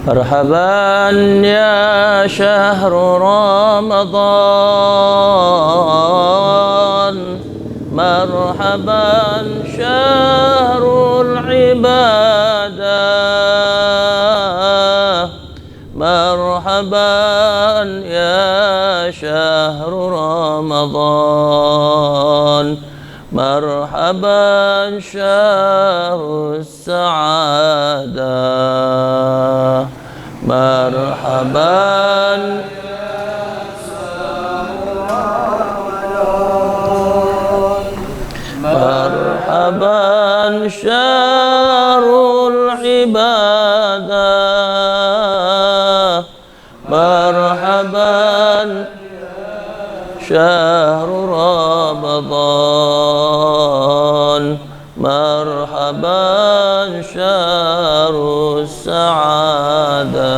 مرحبا يا شهر رمضان مرحبا شهر العبادة مرحبا يا شهر رمضان مرحبا شهر السعادة مرحبا مرحبا شهر العبادة مرحبا شهر رمضان مرحبا شهر السعادة.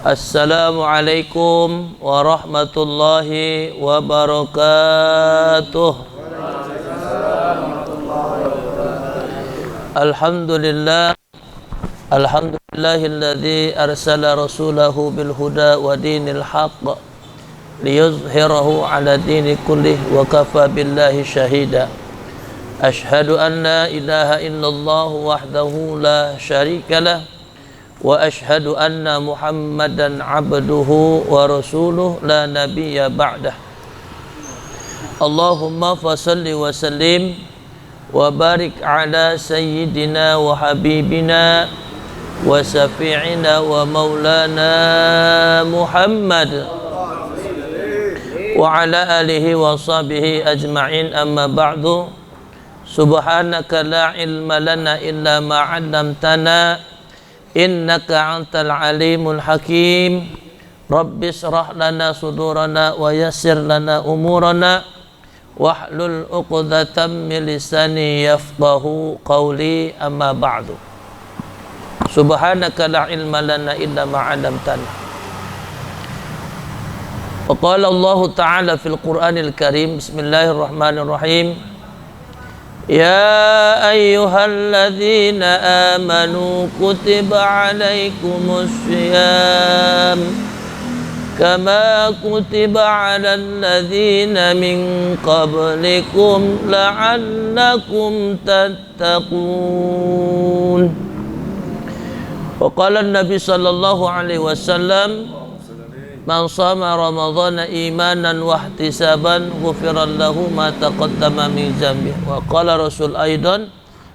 Assalamualaikum warahmatullahi wabarakatuh. Alhamdulillah Alhamdulillahilladzi arsala rasulahu bil huda wa dinil haqq liyuzhirahu ala dini kullih wa kafa billahi shahida. Ashhadu an la ilaha illallah wahdahu la syarika lah wa ashhadu anna Muhammadan abduhu wa rasuluh la nabiyya ba'dah. Allahumma fasalli wa sallim wa barik ala sayyidina wa habibina wa syafi'ina wa maulana Muhammad wa ala alihi wa sahbihi ajma'in, amma ba'du. Subhanaka la ilma lana illa ma 'allamtana innaka antal alimul hakim. Rabbi shrah lana sudurana wa yassir lana umurana wahlul 'uqdatam min lisani yafqahu qawli, amma ba'du. Subhanaka la ilma lana illa ma 'allamtana. Wa qala Allah ta'ala fil Qur'anil Karim, bismillahirrahmanirrahim. Ya ayyuhalladzina amanu kutiba alaikumus syiyam kama kutiba alal ladzina min qablikum la'allakum tattaqun. Wa qala an-nabi sallallahu alaihi wasallam, man shama ramadhana imanan wa ihtisaban ghufira lahu ma taqaddama min dhanbi. Wa qala rasul aidan,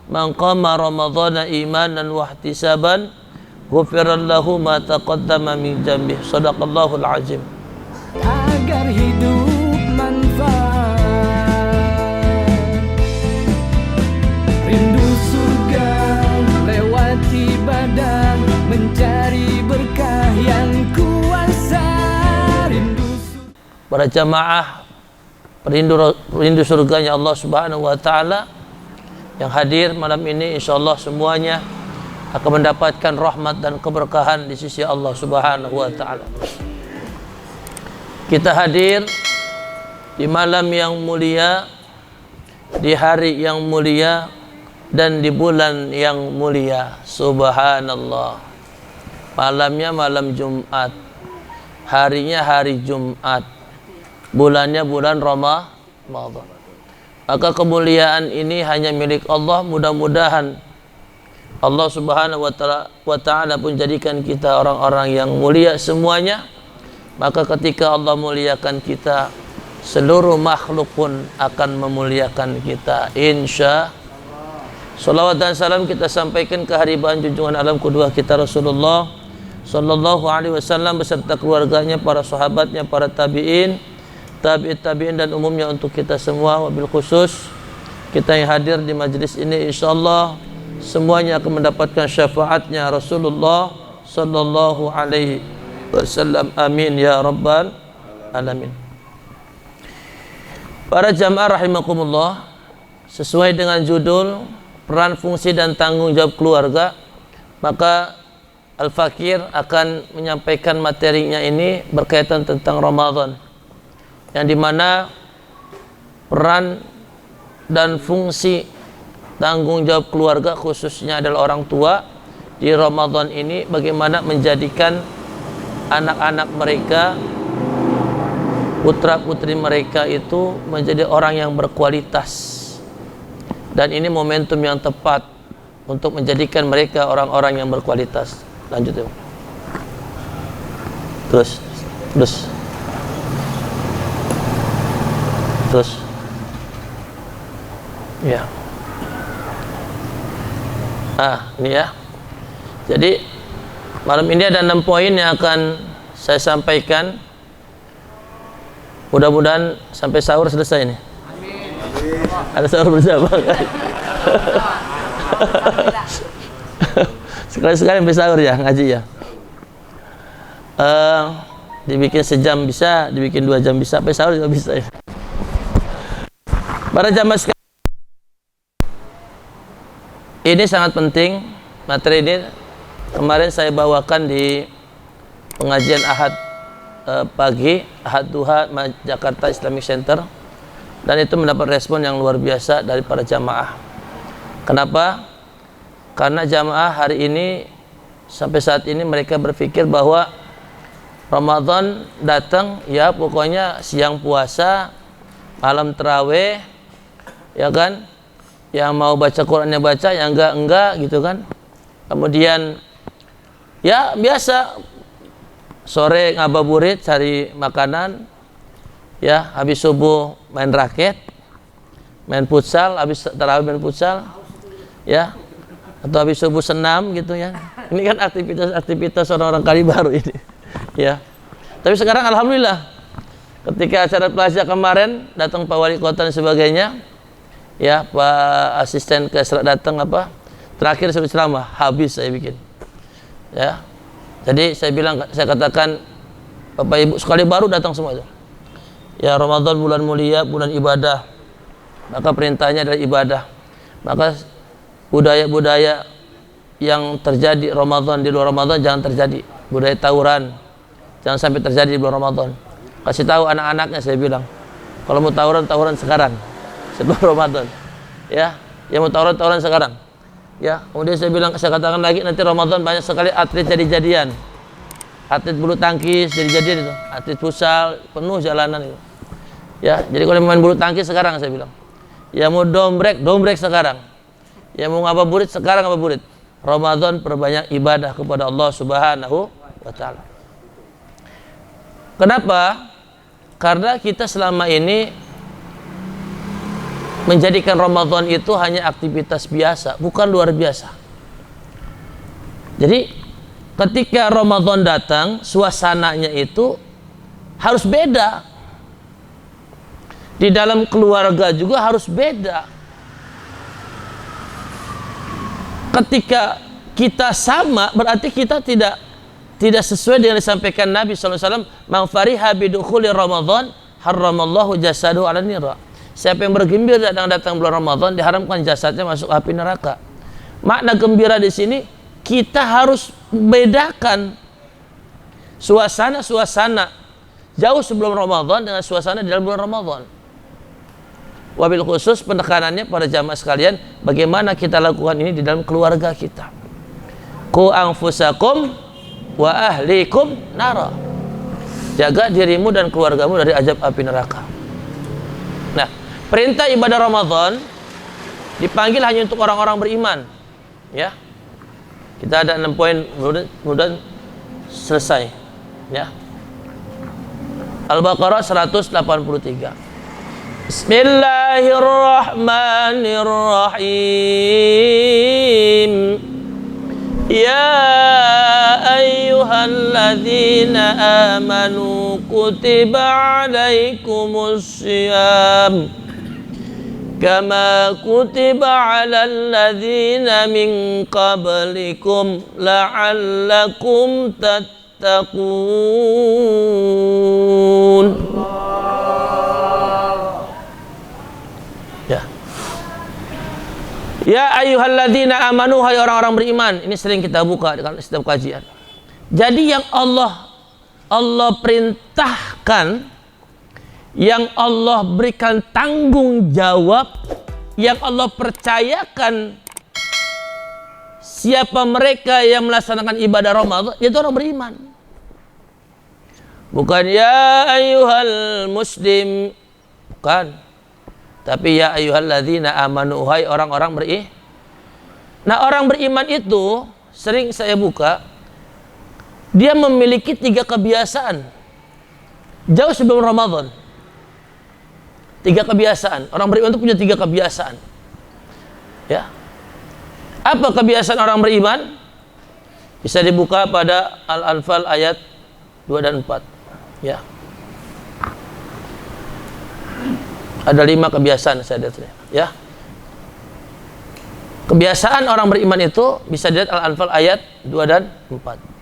man qama ramadhana imanan wa ihtisaban ghufira lahu ma taqaddama min dhanbi. Shadaqallahul azim. Agar hidup manfaat, rindu surga lewati badan, mencari berkah yang kuasa. Para jamaah perindu surganya Allah Subhanahu wa taala yang hadir malam ini, insyaallah semuanya akan mendapatkan rahmat dan keberkahan di sisi Allah Subhanahu wa taala. Kita hadir di malam yang mulia, di hari yang mulia, dan di bulan yang mulia. Subhanallah. Malamnya malam Jumat, harinya hari Jumat, bulannya bulan Ramadan. Maka kemuliaan ini hanya milik Allah. Mudah-mudahan Allah Subhanahu wa ta'ala pun jadikan kita orang-orang yang mulia semuanya. Maka ketika Allah muliakan kita, seluruh makhluk pun akan memuliakan kita, insya. Salawat dan salam kita sampaikan ke haribaan junjungan alam kedua kita Rasulullah sallallahu alaihi wasallam beserta keluarganya, para sahabatnya, para tabi'in, tabi'in dan umumnya untuk kita semua. Wabil khusus kita yang hadir di majlis ini, insyaallah semuanya akan mendapatkan syafaatnya Rasulullah sallallahu alaihi wasallam. Amin ya rabbal alamin. Para jamaah rahimakumullah, sesuai dengan judul peran, fungsi dan tanggung jawab keluarga, maka Al-Fakir akan menyampaikan materinya ini berkaitan tentang Ramadan, yang dimana peran dan fungsi tanggung jawab keluarga khususnya adalah orang tua di Ramadan ini bagaimana menjadikan anak-anak mereka, putra-putri mereka itu menjadi orang yang berkualitas. Dan ini momentum yang tepat untuk menjadikan mereka orang-orang yang berkualitas. Lanjut ya. Terus. Ya. Ini ya. Jadi malam ini ada 6 poin yang akan saya sampaikan. Mudah-mudahan sampai sahur selesai nih. Amin. Ada sahur bersama kan? Sekali-sekali sampai sahur ya, ngaji ya. Dibikin sejam bisa, dibikin 2 jam bisa, sampai sahur juga bisa ya. Para jamaah sekalian, ini sangat penting. Materi ini kemarin saya bawakan di pengajian Ahad pagi, Ahad Duha Jakarta Islamic Center, dan itu mendapat respon yang luar biasa dari para jamaah. Kenapa? Karena jamaah hari ini sampai saat ini mereka berpikir bahwa Ramadan datang ya pokoknya siang puasa, malam tarawih, ya kan? Yang mau baca Qurannya baca, yang enggak gitu kan? Kemudian ya biasa sore ngabuburit cari makanan, ya habis subuh main raket, main futsal, habis tarawih main futsal, ya, atau habis subuh senam gitu ya. Ini kan aktivitas orang-orang kali baru ini, ya. Tapi sekarang alhamdulillah, ketika acara plaza kemarin datang Pak Wali Kota dan sebagainya, ya Pak Asisten Kesra datang terakhir saya ceramah habis saya bikin, ya. Jadi saya katakan Bapak Ibu sekali baru datang semua itu. Ya Ramadan bulan mulia, bulan ibadah. Maka perintahnya adalah ibadah. Maka budaya-budaya yang terjadi Ramadan di luar Ramadan jangan terjadi. Budaya tawuran jangan sampai terjadi di bulan Ramadan. Kasih tahu anak-anaknya saya bilang, kalau mau tawuran sekarang sebelum Ramadan. Ya, yang mau tawuran sekarang. Ya, kemudian saya katakan lagi nanti Ramadan banyak sekali atlet jadi-jadian. Atlet bulu tangkis jadi-jadian itu, atlet futsal penuh jalanan itu. Ya, jadi kalau main bulu tangkis sekarang saya bilang. Ya mau dombrek sekarang. Ya mau ngabuburit sekarang ngabuburit. Ramadan perbanyak ibadah kepada Allah Subhanahu wa taala. Kenapa? Karena kita selama ini menjadikan Ramadan itu hanya aktivitas biasa, bukan luar biasa. Jadi ketika Ramadan datang, suasananya itu harus beda. Di dalam keluarga juga harus beda. Ketika kita sama, berarti kita tidak sesuai dengan disampaikan Nabi SAW. Man fariha bidukhuli Ramadan, harramallahu jasadu ala nira. Siapa yang bergembira datang bulan Ramadan, diharamkan jasadnya masuk api neraka. Makna gembira di sini, kita harus bedakan suasana jauh sebelum Ramadan dengan suasana di dalam bulan Ramadan. Wabil khusus penekanannya pada jamaah sekalian, bagaimana kita lakukan ini di dalam keluarga kita. Qu anfusakum wa ahlikum nara. Jaga dirimu dan keluargamu dari azab api neraka. Nah, perintah ibadah Ramadan dipanggil hanya untuk orang-orang beriman, ya. Kita ada 6 poin, mudah-mudahan selesai, ya. Al-Baqarah 183. Bismillahirrahmanirrahim. Ya ayyuhalladzina amanu kutiba alaikumus syiyam kama kutiba alal ladzina min qablikum la'allakum tattaqun. Ya ayyuhalladzina amanu, hai orang-orang beriman. Ini sering kita buka dalam setiap kajian. Jadi yang Allah perintahkan, yang Allah berikan tanggung jawab, yang Allah percayakan siapa mereka yang melaksanakan ibadah Ramadan, itu orang beriman. Bukan ya ayyuhal muslim, bukan. Tapi ya ayyuhalladzina amanu, hai orang-orang beriman. Nah, orang beriman itu sering saya buka, dia memiliki 3 kebiasaan jauh sebelum Ramadan. 3 kebiasaan. Orang beriman itu punya 3 kebiasaan. Ya. Apa kebiasaan orang beriman? Bisa dibuka pada Al-Anfal ayat 2 dan 4. Ya. Ada 5 kebiasaan saya lihat. Ya. Kebiasaan orang beriman itu bisa dilihat Al-Anfal ayat 2 dan 4.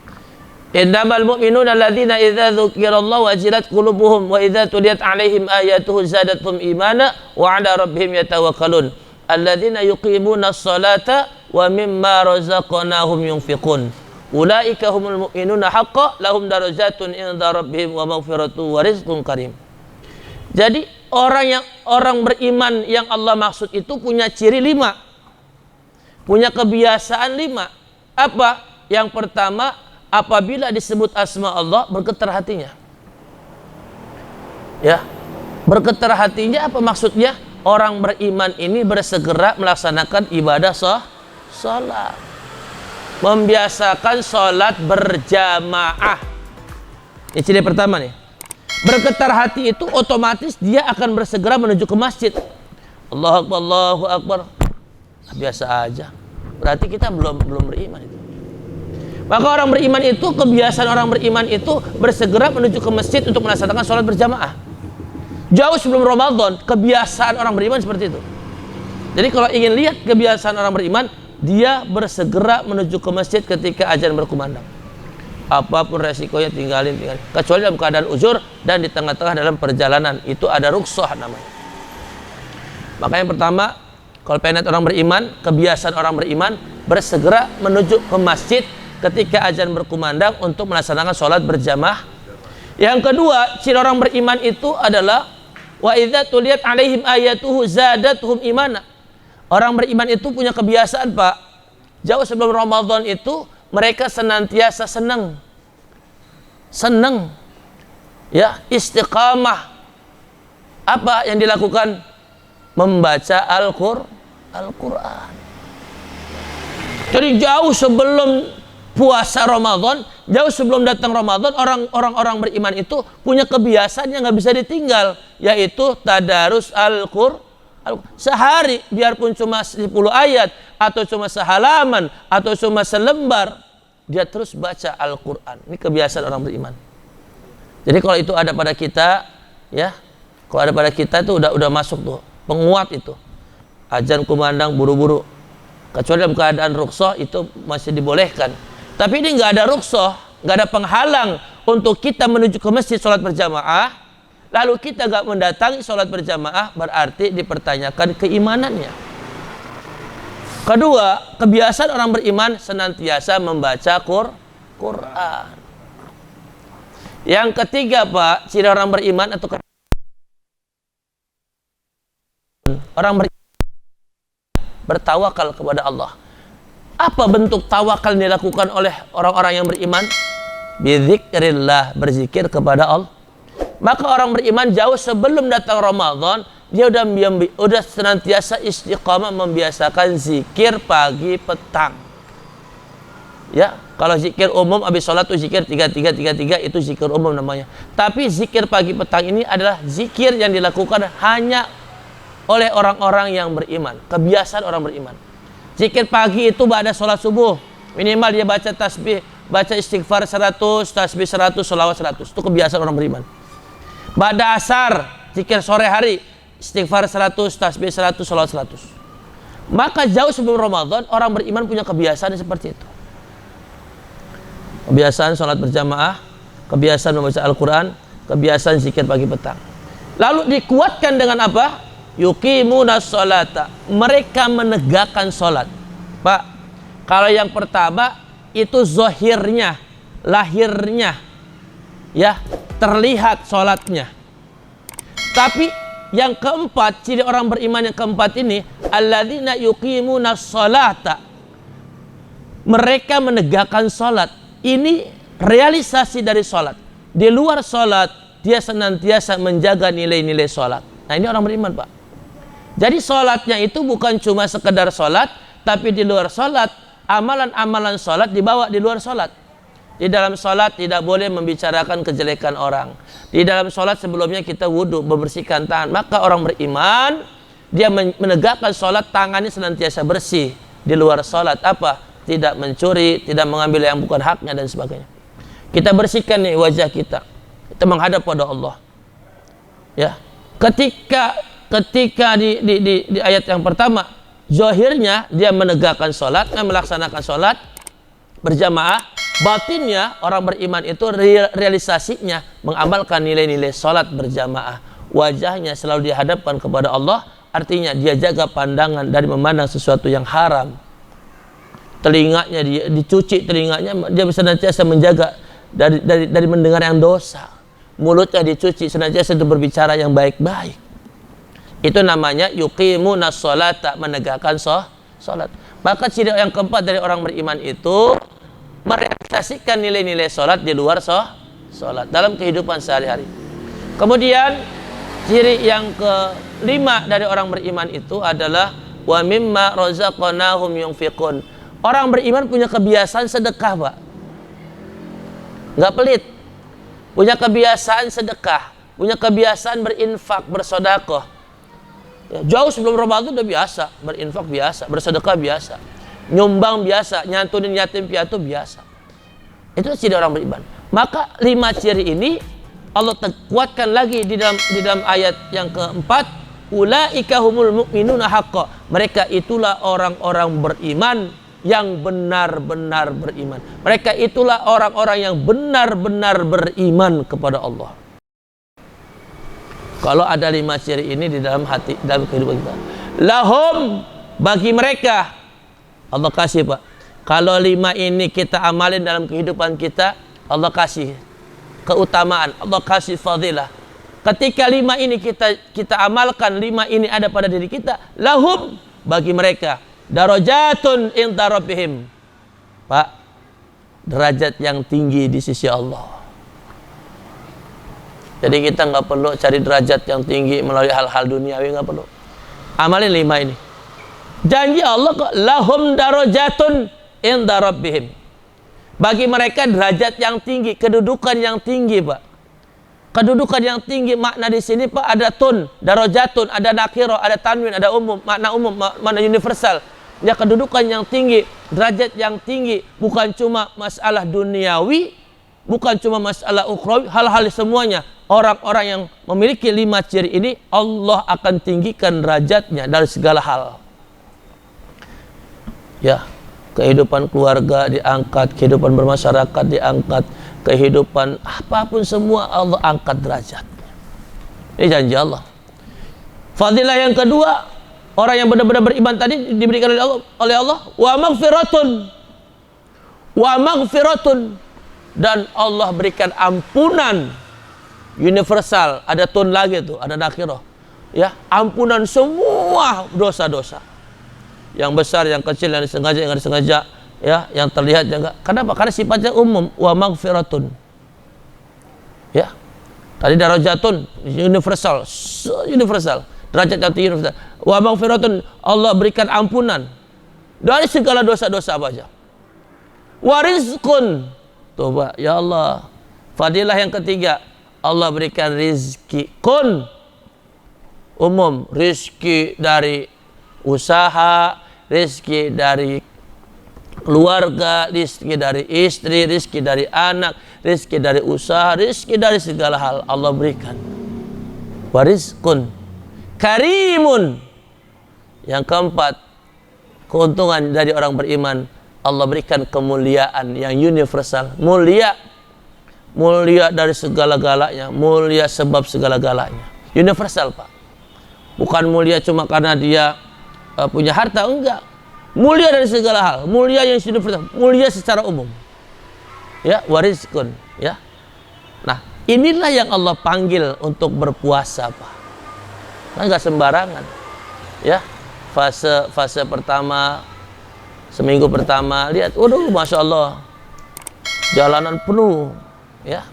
Innamal mu'minuna alladzina idza dzukirallahu wajilat qulubuhum wa idza tuliyat 'alaihim ayatuhu zadatuhum imana wa 'ala rabbihim yatawakkalun alladzina yuqimuna as-salata wa mimma razaqnahum yunfiqun ulaika humul mu'minuna haqqan lahum darajatun 'inda rabbihim wa maghfiratun wa rizqun karim. Jadi orang beriman yang Allah maksud itu punya ciri 5. Punya kebiasaan 5. Apa? Yang pertama, apabila disebut asma Allah, bergetar hatinya. Ya. Bergetar hatinya apa maksudnya? Orang beriman ini bersegera melaksanakan ibadah salat. Membiasakan salat berjamaah. Ini ciri pertama nih. Bergetar hati itu otomatis dia akan bersegera menuju ke masjid. Allahu Akbar, Allahu Akbar. Biasa aja. Berarti kita belum beriman itu. Maka orang beriman itu, kebiasaan orang beriman itu bersegera menuju ke masjid untuk melaksanakan sholat berjamaah. Jauh sebelum Ramadan, kebiasaan orang beriman seperti itu. Jadi kalau ingin lihat kebiasaan orang beriman, dia bersegera menuju ke masjid ketika azan berkumandang. Apapun resikonya tinggalin. Kecuali dalam keadaan uzur dan di tengah-tengah dalam perjalanan, itu ada rukhsah namanya. Maka yang pertama, kalau pengen orang beriman, kebiasaan orang beriman bersegera menuju ke masjid ketika azan berkumandang untuk melaksanakan sholat berjamaah. Yang kedua, ciri orang beriman itu adalah wa idza tuliyat 'alaihim ayatuhu zadatuhum imana. Orang beriman itu punya kebiasaan, Pak. Jauh sebelum Ramadan itu mereka senantiasa senang. Ya, istiqamah. Apa yang dilakukan? Membaca Al-Quran. Jadi jauh sebelum puasa Ramadan, jauh sebelum datang Ramadan, orang-orang beriman itu punya kebiasaan yang nggak bisa ditinggal, yaitu tadarus Al-Quran. Sehari, biarpun cuma 10 ayat, atau cuma sehalaman, atau cuma selembar, dia terus baca Al-Quran. Ini kebiasaan orang beriman. Jadi kalau itu ada pada kita, ya, kalau ada pada kita itu udah masuk tuh, penguat itu. Azan kumandang buru-buru. Kecuali dalam keadaan rukhsah itu masih dibolehkan. Tapi ini nggak ada rukhsah, nggak ada penghalang untuk kita menuju ke masjid sholat berjamaah, lalu kita nggak mendatangi sholat berjamaah, berarti dipertanyakan keimanannya. Kedua, kebiasaan orang beriman senantiasa membaca Quran. Yang ketiga, Pak, ciri orang beriman atau orang beriman bertawakal kepada Allah. Apa bentuk tawakal yang dilakukan oleh orang-orang yang beriman? Bizikrillah, berzikir kepada Allah. Maka orang beriman jauh sebelum datang Ramadan, dia udah senantiasa istiqamah membiasakan zikir pagi petang. Ya, kalau zikir umum habis sholat tuh zikir 3333 itu zikir umum namanya. Tapi zikir pagi petang ini adalah zikir yang dilakukan hanya oleh orang-orang yang beriman, kebiasaan orang beriman. Zikir pagi itu ba'da sholat subuh, minimal dia baca tasbih, baca istighfar 100, tasbih 100, sholawat 100. Itu kebiasaan orang beriman. Ba'da asar, zikir sore hari, istighfar 100, tasbih 100, sholawat 100. Maka jauh sebelum Ramadan, orang beriman punya kebiasaan seperti itu. Kebiasaan sholat berjamaah, kebiasaan membaca Al-Quran, kebiasaan zikir pagi petang. Lalu dikuatkan dengan apa? Yuqimunas sholata, mereka menegakkan sholat. Pak, kalau yang pertama itu zahirnya, lahirnya, ya, terlihat sholatnya. Tapi yang keempat, ciri orang beriman yang keempat ini, alladzina yuqimunas sholata, mereka menegakkan sholat. Ini realisasi dari sholat. Di luar sholat, dia senantiasa menjaga nilai-nilai sholat. Nah, ini orang beriman, Pak. Jadi sholatnya itu bukan cuma sekedar sholat, tapi di luar sholat, amalan-amalan sholat dibawa di luar sholat. Di dalam sholat tidak boleh membicarakan kejelekan orang. Di dalam sholat sebelumnya kita wudhu, membersihkan tangan. Maka orang beriman, dia menegakkan sholat, tangannya senantiasa bersih. Di luar sholat apa? Tidak mencuri, tidak mengambil yang bukan haknya dan sebagainya. Kita bersihkan nih wajah kita. Kita menghadap pada Allah. Ya, ketika di ayat yang pertama, zahirnya dia menegakkan sholat, melaksanakan sholat berjamaah. Batinnya orang beriman itu realisasinya mengamalkan nilai-nilai sholat berjamaah. Wajahnya selalu dihadapkan kepada Allah, artinya dia jaga pandangan dari memandang sesuatu yang haram. Telinganya dia dicuci, telinganya dia senantiasa menjaga dari mendengar yang dosa. Mulutnya dicuci, senantiasa untuk berbicara yang baik-baik. Itu namanya yuqimunas sholata, menegakkan sholat. Maka ciri yang keempat dari orang beriman itu merealisasikan nilai-nilai sholat di luar sholat dalam kehidupan sehari-hari. Kemudian ciri yang kelima dari orang beriman itu adalah wa mimma razaqnahum yunfiqun. Orang beriman punya kebiasaan sedekah, Pak. Nggak pelit. Punya kebiasaan sedekah, punya kebiasaan berinfak, bersedekah. Ya, jauh sebelum Ramadan udah biasa, berinfak biasa, bersedekah biasa. Nyumbang biasa, nyantunin yatim piatu biasa. Itu ciri orang beriman. Maka 5 ciri ini Allah kuatkan lagi di dalam ayat yang keempat, ulaika humul mu'minuna haqqan. Mereka itulah orang-orang beriman yang benar-benar beriman. Mereka itulah orang-orang yang benar-benar beriman kepada Allah. Kalau ada 5 ciri ini di dalam hati, dalam kehidupan kita, lahum, bagi mereka, Allah kasih, Pak. Kalau 5 ini kita amalin dalam kehidupan kita, Allah kasih keutamaan, Allah kasih fadilah. Ketika 5 ini kita amalkan, 5 ini ada pada diri kita, lahum, bagi mereka, darajatun inda rabbihim, Pak, derajat yang tinggi di sisi Allah. Jadi kita nggak perlu cari derajat yang tinggi melalui hal-hal duniawi, nggak perlu. Amalin 5 ini. Janji Allah kok, lahum darajatun inda rabbihim. Bagi mereka derajat yang tinggi, kedudukan yang tinggi, Pak. Kedudukan yang tinggi, makna di sini, Pak, ada tun, darajatun, ada nakiro, ada tanwin, ada umum, makna universal. Ya, kedudukan yang tinggi, derajat yang tinggi, bukan cuma masalah duniawi, bukan cuma masalah ukhrawi, hal-hal semuanya. Orang-orang yang memiliki 5 ciri ini, Allah akan tinggikan derajatnya dari segala hal. Ya, kehidupan keluarga diangkat, kehidupan bermasyarakat diangkat, kehidupan apapun semua Allah angkat derajatnya. Ini janji Allah. Fadilah yang kedua, orang yang benar-benar beriman tadi diberikan oleh Allah wa maghfiratun, dan Allah berikan ampunan universal. Ada tun lagi tuh, ada nakirah. Ya, ampunan semua dosa-dosa. Yang besar, yang kecil, yang disengaja, yang tidak disengaja, ya, yang terlihat juga. Kenapa? Karena sifatnya umum. Wa maghfiratun. Ya. Tadi darajatun universal, derajat yang tinggi universal. Wa maghfiratun, Allah berikan ampunan dari segala dosa-dosa apa aja. Wa rizqun, tuh, Pak, ya Allah. Fadilah yang ketiga, Allah berikan rizki kun, umum, rizki dari usaha, rizki dari keluarga, rizki dari istri, rizki dari anak, rizki dari usaha, rizki dari segala hal Allah berikan. Warizkun karimun. Yang keempat, keuntungan dari orang beriman, Allah berikan kemuliaan yang universal. Mulia dari segala-galanya, mulia sebab segala-galanya. Universal, Pak. Bukan mulia cuma karena dia punya harta, enggak. Mulia dari segala hal, mulia yang universal, mulia secara umum. Ya, warizkun, ya. Nah, inilah yang Allah panggil untuk berpuasa, Pak. Nah, enggak sembarangan. Ya. Fase pertama Seminggu pertama lihat, waduh, masya Allah, jalanan penuh, ya,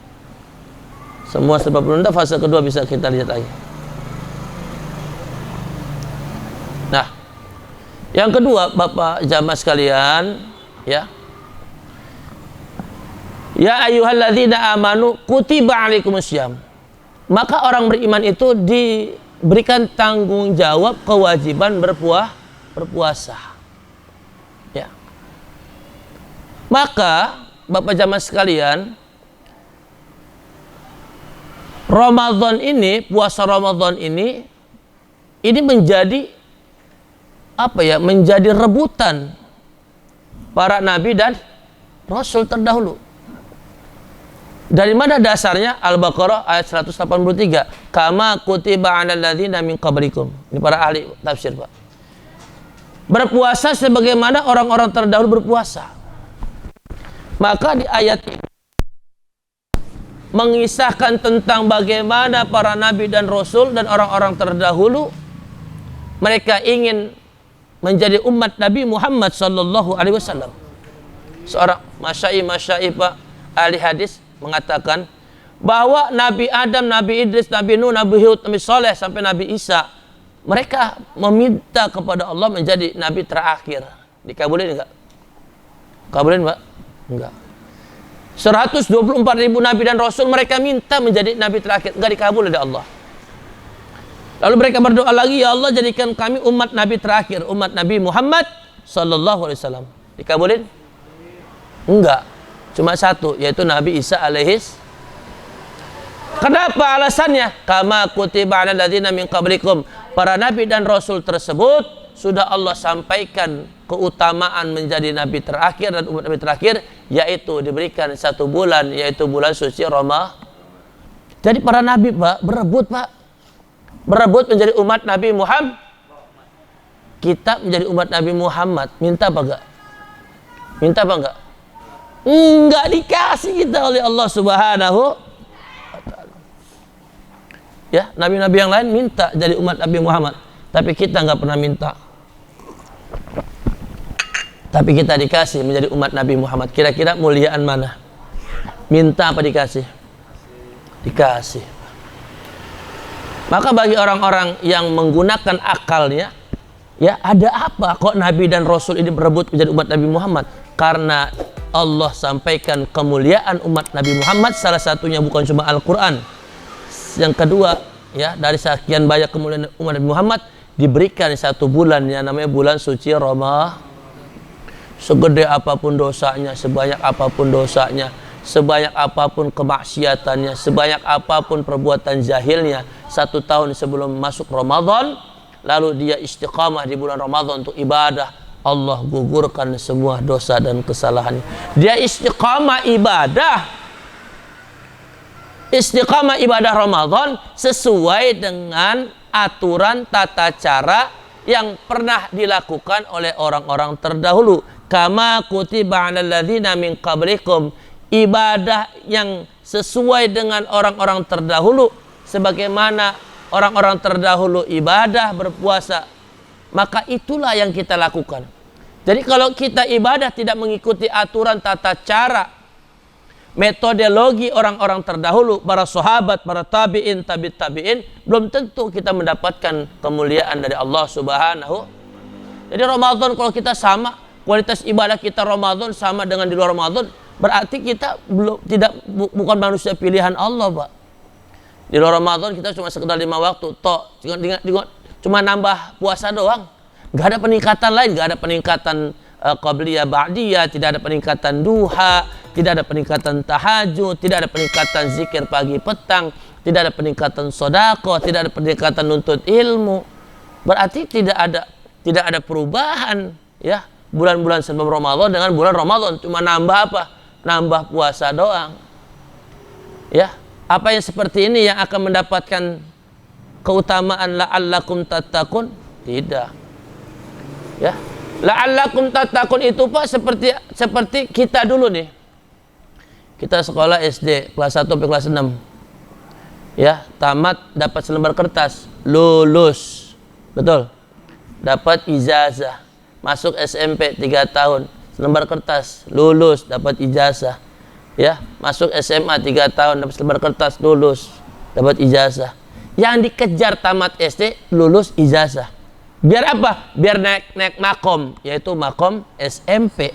semua serba penuh. Fase kedua bisa kita lihat lagi. Nah, yang kedua, Bapak jamaah sekalian, ya, ya ayyuhalladzina amanu kutiba alaikumussyam. Maka orang beriman itu diberikan tanggung jawab kewajiban berpuasa. Ya. Maka Bapak jamaah sekalian, Ramadan ini, puasa Ramadan ini menjadi apa ya? Menjadi rebutan para nabi dan rasul terdahulu. Dari mana dasarnya? Al-Baqarah ayat 183. Kama kutiba 'alal ladzina min qablikum. Ini para ahli tafsir, Pak. Berpuasa sebagaimana orang-orang terdahulu berpuasa. Maka di ayat ini mengisahkan tentang bagaimana para nabi dan rasul dan orang-orang terdahulu mereka ingin menjadi umat Nabi Muhammad sallallahu alaihi wasallam. Seorang masyai Pak ahli hadis mengatakan bahwa Nabi Adam, Nabi Idris, Nabi Nuh, Nabi Hud, Nabi Saleh sampai Nabi Isa, mereka meminta kepada Allah menjadi nabi terakhir. Dikabulin enggak? Kabulin, Pak? Enggak. 124.000 nabi dan rasul mereka minta menjadi nabi terakhir, enggak dikabul oleh Allah. Lalu mereka berdoa lagi, ya Allah jadikan kami umat nabi terakhir, umat Nabi Muhammad sallallahu alaihi wasallam. Dikabulin? Enggak. Cuma satu, yaitu Nabi Isa alaihis. Kenapa alasannya? Kama kutiba 'alal ladzina min qablikum. Para nabi dan rasul tersebut sudah Allah sampaikan keutamaan menjadi nabi terakhir dan umat nabi terakhir, yaitu diberikan 1 bulan, yaitu bulan suci Ramadan. Jadi para nabi, Pak, berebut, Pak. Berebut menjadi umat Nabi Muhammad. Kita menjadi umat Nabi Muhammad, minta apa enggak? Minta apa enggak? Enggak dikasih kita oleh Allah Subhanahu wa ta'ala. Ya, nabi-nabi yang lain minta jadi umat Nabi Muhammad, tapi kita enggak pernah minta. Tapi kita dikasih menjadi umat Nabi Muhammad. Kira-kira muliaan mana? Minta apa dikasih? Dikasih. Maka bagi orang-orang yang menggunakan akalnya, ya, ada apa kok Nabi dan Rasul ini berebut menjadi umat Nabi Muhammad? Karena Allah sampaikan kemuliaan umat Nabi Muhammad, salah satunya bukan cuma Al-Quran. Yang kedua, ya, dari sekian banyak kemuliaan umat Nabi Muhammad diberikan 1 bulan yang namanya bulan suci Ramadan. Segede apapun dosanya, sebanyak apapun dosanya, sebanyak apapun kemaksiatannya, sebanyak apapun perbuatan jahilnya, 1 tahun sebelum masuk Ramadan, lalu dia istiqamah di bulan Ramadan untuk ibadah, Allah gugurkan semua dosa dan kesalahannya. Dia istiqamah ibadah Ramadan sesuai dengan aturan tata cara yang pernah dilakukan oleh orang-orang terdahulu. Kama kutiba 'alal ladzina min qablikum, ibadah yang sesuai dengan orang-orang terdahulu, sebagaimana orang-orang terdahulu ibadah berpuasa, maka itulah yang kita lakukan. Jadi kalau kita ibadah tidak mengikuti aturan tata cara, metodologi orang-orang terdahulu, para sahabat, para tabi'in, tabi'in, belum tentu kita mendapatkan kemuliaan dari Allah Subhanahu. Jadi Ramadan kalau kita sama, kualitas ibadah kita Ramadan sama dengan di luar Ramadan, berarti kita bukan manusia pilihan Allah, Pak. Di luar Ramadan kita cuma sekedar 5 waktu, cuma nambah puasa doang. Gak ada peningkatan lain, gak ada peningkatan qabliyah ba'diyah, tidak ada peningkatan duha, tidak ada peningkatan tahajud, tidak ada peningkatan zikir pagi petang, tidak ada peningkatan sedekah, tidak ada peningkatan nuntut ilmu. Berarti tidak ada perubahan, ya, bulan-bulan sebelum Ramadan dengan bulan Ramadan, cuma nambah apa? Nambah puasa doang. Ya, apa yang seperti ini yang akan mendapatkan keutamaan la'allakum tattaqun? Tidak. Ya, la'allakum tattaqun itu, Pak, seperti kita dulu nih. Kita sekolah SD kelas 1 sampai kelas 6. Ya, tamat dapat selembar kertas, lulus. Betul? Dapat ijazah. masuk SMP 3 tahun, selembar kertas, lulus, dapat ijazah. Ya, masuk SMA 3 tahun, dapat selembar kertas, lulus, dapat ijazah. Yang dikejar tamat SD, lulus, ijazah. Biar apa? Biar naik makom, yaitu makom SMP.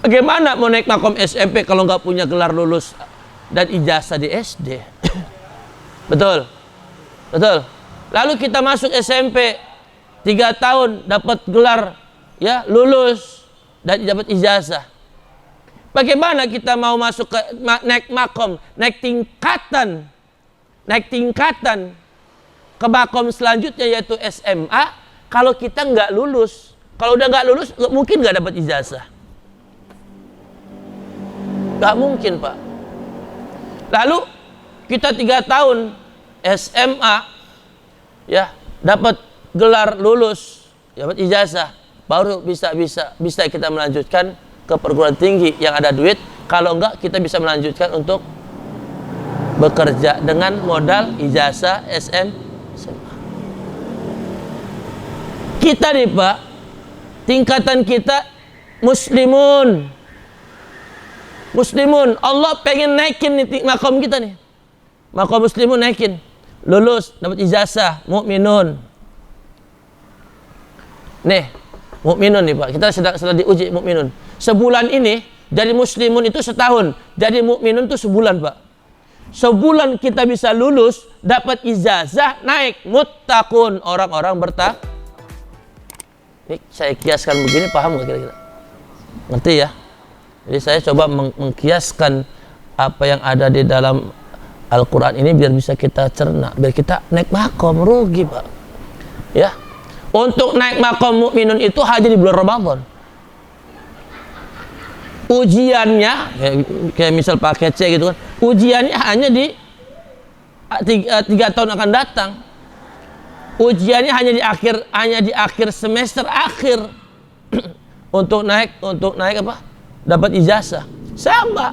Bagaimana mau naik makom SMP kalau nggak punya gelar lulus dan ijazah di SD? Betul, betul. Lalu kita masuk SMP 3 tahun, dapat gelar, ya, lulus dan dapat ijazah. Bagaimana kita mau masuk ke naik makom, naik tingkatan ke makom selanjutnya yaitu SMA, kalau kita nggak lulus? Kalau udah nggak lulus, mungkin nggak dapat ijazah. Nggak mungkin, Pak. Lalu kita 3 tahun SMA, ya, dapat gelar lulus, dapat ijazah, baru bisa kita melanjutkan ke perguruan tinggi yang ada duit. Kalau enggak, kita bisa melanjutkan untuk bekerja dengan modal ijazah SMA. Kita nih, Pak, tingkatan kita muslimun. Allah pengen naikin nih makom kita nih. Makom muslimun naikin. Lulus, dapat ijazah, mukminun. Nih, mukminun nih, Pak. Kita sedang diuji mukminun. Sebulan ini jadi muslimun itu setahun, jadi mukminun itu sebulan, Pak. Sebulan kita bisa lulus, dapat ijazah, naik muttaqun, orang-orang bertakwa. Ini saya kiaskan begini, paham nggak kira-kira? Ngerti ya? Jadi saya coba mengkiaskan apa yang ada di dalam Al-Quran ini biar bisa kita cerna, biar kita naik makom. Rugi, Pak. Ya, untuk naik makom mukminun itu hanya di bulan Ramadan. Ujiannya kayak misal paket C gitu kan, ujiannya hanya di 3 tahun akan datang. Ujiannya hanya di akhir semester akhir untuk naik apa? Dapat ijazah. Sama.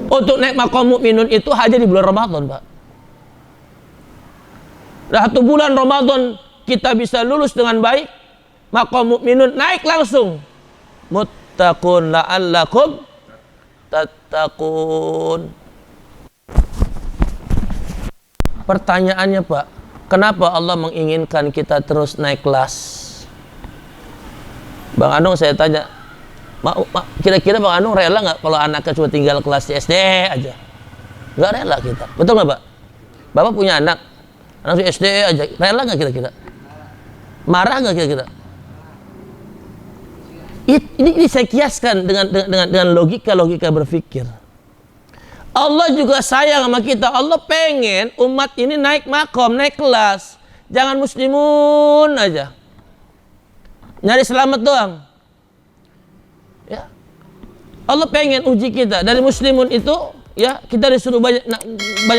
Untuk naik makom mukminun itu hanya di bulan Ramadan, Pak. Satu bulan Ramadan kita bisa lulus dengan baik, makom mukminun naik langsung. Muttaqun la'allakum tattaqun. Pertanyaannya, Pak, kenapa Allah menginginkan kita terus naik kelas? Bang Anung, saya tanya, kira-kira Bang Anung rela nggak kalau anaknya cuma tinggal kelas di SD aja? Nggak rela kita, betul nggak, Pak? Bapak punya anak di SD aja, rela nggak kira-kira? Marah nggak kira-kira? Ini saya kiaskan dengan logika berpikir. Allah juga sayang sama kita. Allah pengen umat ini naik makom, naik kelas. Jangan muslimun aja, nyari selamat doang. Ya, Allah pengen uji kita. Dari muslimun itu, ya, kita disuruh banyak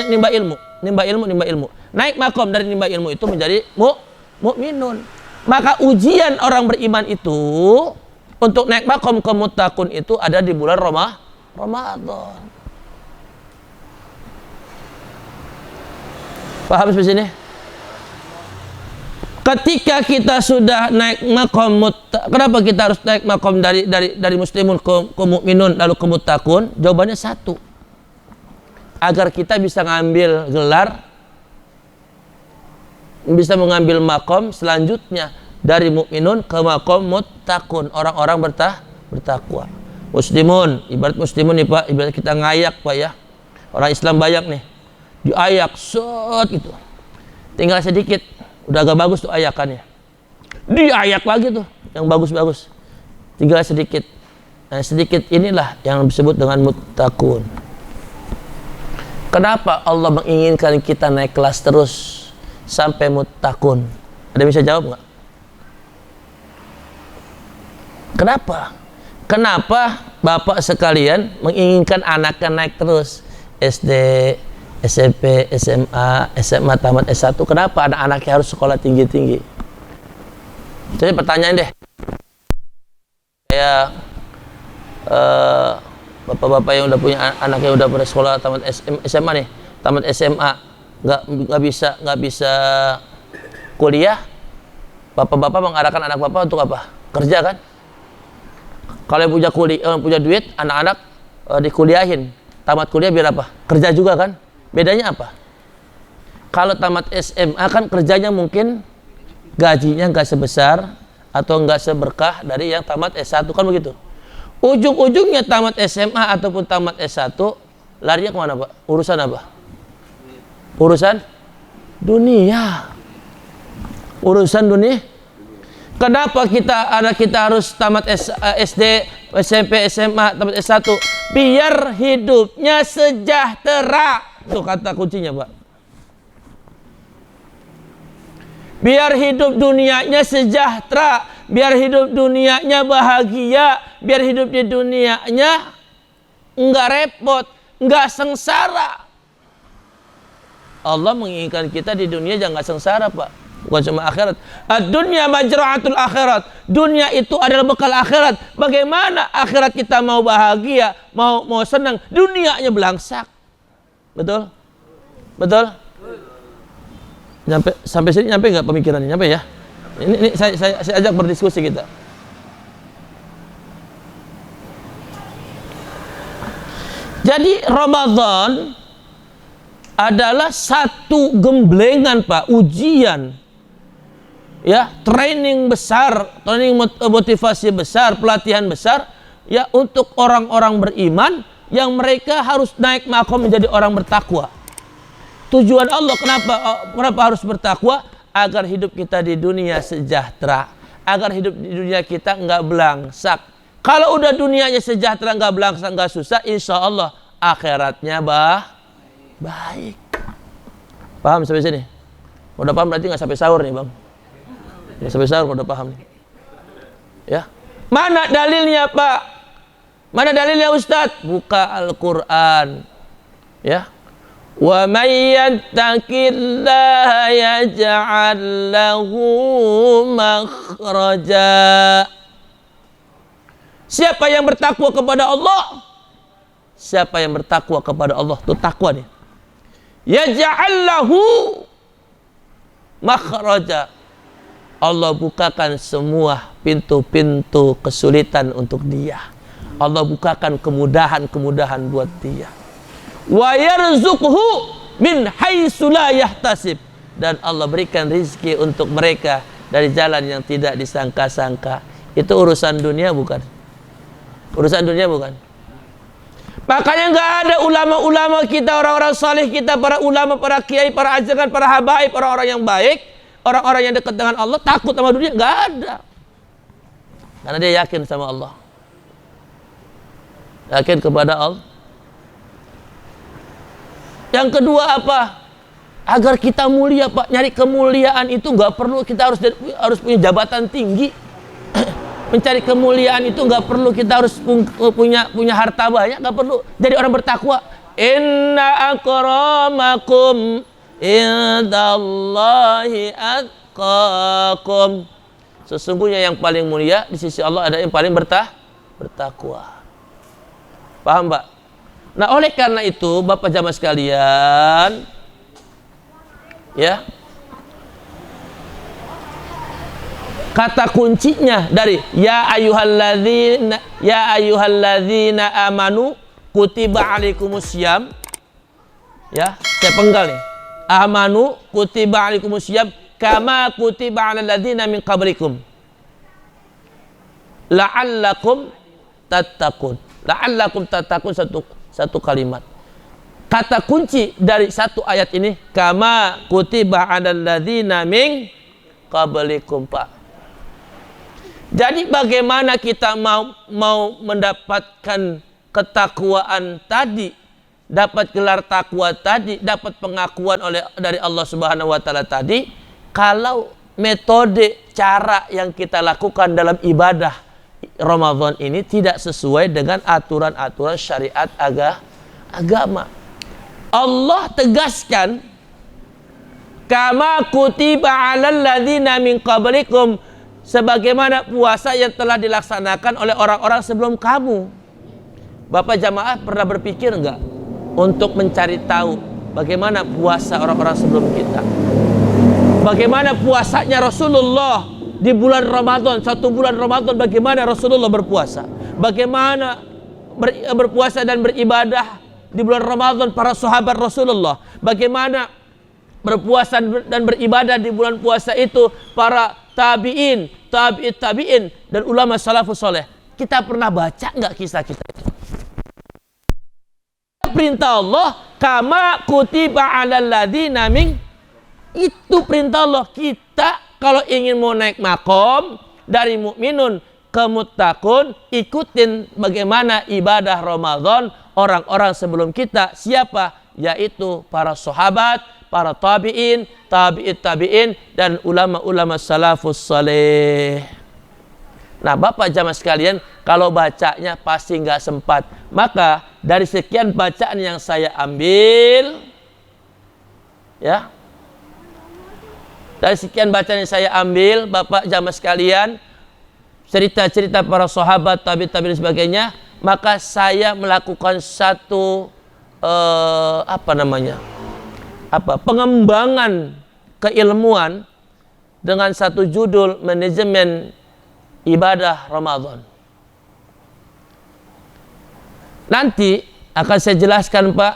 nimba ilmu. Naik makom dari nimba ilmu itu menjadi mukminun. Maka ujian orang beriman itu untuk naik makom ke muttaqun itu ada di bulan Ramadan. Paham sampai sini? Ketika kita sudah naik makom kenapa kita harus naik makom dari muslimun ke mukminun lalu ke muttaqun? Jawabannya satu. Agar kita bisa ngambil gelar, bisa mengambil makom selanjutnya dari mukminun ke makom muttaqun, orang-orang bertakwa. Muslimun, ibarat muslimun nih, Pak, ibarat kita ngayak, Pak, ya. Orang Islam banyak nih. Diayak set gitu. Tinggal sedikit, udah agak bagus tuh ayakannya. Diayak lagi tuh yang bagus-bagus. Tinggal sedikit. Nah, sedikit inilah yang disebut dengan muttaqun. Kenapa Allah menginginkan kita naik kelas terus sampai muttaqun? Ada bisa jawab nggak? Kenapa Bapak sekalian menginginkan anaknya naik terus SD, SMP, SMA tamat S1? Kenapa anak-anaknya harus sekolah tinggi-tinggi? Jadi pertanyaan deh. Kayak bapak-bapak yang udah punya anak yang udah pada sekolah tamat SMA nih, tamat SMA nggak bisa kuliah, bapak-bapak mengarahkan anak bapak untuk apa? Kerja kan? Kalau yang punya duit, anak-anak dikuliahin. Tamat kuliah biar apa? Kerja juga kan? Bedanya apa? Kalau tamat SMA kan kerjanya mungkin gajinya nggak sebesar atau nggak seberkah dari yang tamat S1 kan begitu. Ujung-ujungnya tamat SMA ataupun tamat S1 larinya kemana Pak? Urusan apa? Urusan dunia. Urusan dunia. Kenapa anak kita harus tamat SD, SMP, SMA, tamat S1? Biar hidupnya sejahtera. Itu kata kuncinya, Pak. Biar hidup dunianya sejahtera, biar hidup dunianya bahagia, biar hidup di dunianya enggak repot, enggak sengsara. Allah menginginkan kita di dunia jangan sengsara, Pak. Bukan cuma akhirat. Ad-dunya majra'atul akhirat. Dunia itu adalah bekal akhirat. Bagaimana akhirat kita mau bahagia, mau senang, dunianya belangsak. Betul? Betul? Sampai sini nyampe nggak pemikirannya? Nyampe ya? Ini saya ajak berdiskusi kita. Jadi Ramadan adalah satu gemblengan, Pak, ujian. Ya, training besar, training motivasi besar, pelatihan besar ya untuk orang-orang beriman yang mereka harus naik makom menjadi orang bertakwa. Tujuan Allah kenapa harus bertakwa? Agar hidup kita di dunia sejahtera, agar hidup di dunia kita enggak belangsak. Kalau udah dunianya sejahtera, enggak belangsak, enggak susah, insya Allah akhiratnya baik. Paham sampai sini? Udah paham berarti nggak sampai sahur nih, Bang. Nggak sampai sahur udah paham nih. Ya. Mana dalilnya, Pak? Mana dalilnya, Ustadz? Buka Al-Qur'an. Ya. Wa may yattaqillaha yaj'al lahu makhraja. Siapa yang bertakwa kepada Allah? Siapa yang bertakwa kepada Allah? Itu takwa nih. Yaj'al lahu makhraja. Allah bukakan semua pintu-pintu kesulitan untuk dia. Allah bukakan kemudahan-kemudahan buat dia. Wa yarzuqhu min haitsu la yahtasib. Dan Allah berikan rizki untuk mereka dari jalan yang tidak disangka-sangka. Itu urusan dunia bukan? Urusan dunia bukan? Makanya nggak ada ulama-ulama kita, orang-orang saleh kita, para ulama, para kiai, para ajaran, para habaib, orang-orang yang baik, orang-orang yang dekat dengan Allah takut sama dunia, nggak ada. Karena dia yakin sama Allah, yakin kepada Allah. Yang kedua apa? Agar kita mulia, Pak. Nyari kemuliaan itu nggak perlu kita harus punya jabatan tinggi. Mencari kemuliaan itu nggak perlu kita harus punya harta banyak, nggak perlu. Jadi orang bertakwa. Inna akramakum indallahi atqakum. Sesungguhnya yang paling mulia di sisi Allah ada yang paling bertakwa. Paham, Pak? Nah, oleh karena itu, Bapak jamaah sekalian, ya, kata kuncinya dari ya ayyuhalladzina amanu kutiba alaikumussyam, ya, saya penggal nih, amanu kutiba alaikumussyam kama kutiba alal ladzina min qablikum la'allakum tattaqun. La'allakum tattaqun, satu kalimat. Kata kunci dari satu ayat ini kama kutiba alal ladzina min qablikum, Pak. Jadi bagaimana kita mau mendapatkan ketakwaan tadi, dapat gelar takwa tadi, dapat pengakuan dari Allah Subhanahu wa taala tadi, kalau metode cara yang kita lakukan dalam ibadah Ramadan ini tidak sesuai dengan aturan-aturan syariat agama. Allah tegaskan kama kutiba alal ladzina min qablikum, sebagaimana puasa yang telah dilaksanakan oleh orang-orang sebelum kamu. Bapak jamaah pernah berpikir enggak untuk mencari tahu bagaimana puasa orang-orang sebelum kita? Bagaimana puasanya Rasulullah di bulan Ramadan, 1 bulan Ramadan, bagaimana Rasulullah berpuasa, bagaimana berpuasa dan beribadah di bulan Ramadan para sahabat Rasulullah, bagaimana berpuasa dan beribadah di bulan puasa itu para tabi'in, tabi'in dan ulama salafus soleh. Kita pernah baca nggak kisah-kisah itu? Perintah Allah, kama kutiba 'alal ladzina min, itu perintah Allah. Kita kalau ingin mau naik makom dari mukminun ke muttaqun, ikutin bagaimana ibadah Ramadan orang-orang sebelum kita. Siapa? Yaitu para sahabat, para tabi'in, tabi'in dan ulama-ulama salafus saleh. Nah, Bapak jamaah sekalian, kalau bacanya pasti nggak sempat. Maka dari sekian bacaan yang saya ambil, ya, dari sekian bacaan yang saya ambil, Bapak jamaah sekalian, cerita-cerita para sahabat, tabi'in dan sebagainya, maka saya melakukan satu pengembangan keilmuan dengan satu judul manajemen ibadah Ramadan. Nanti akan saya jelaskan, Pak,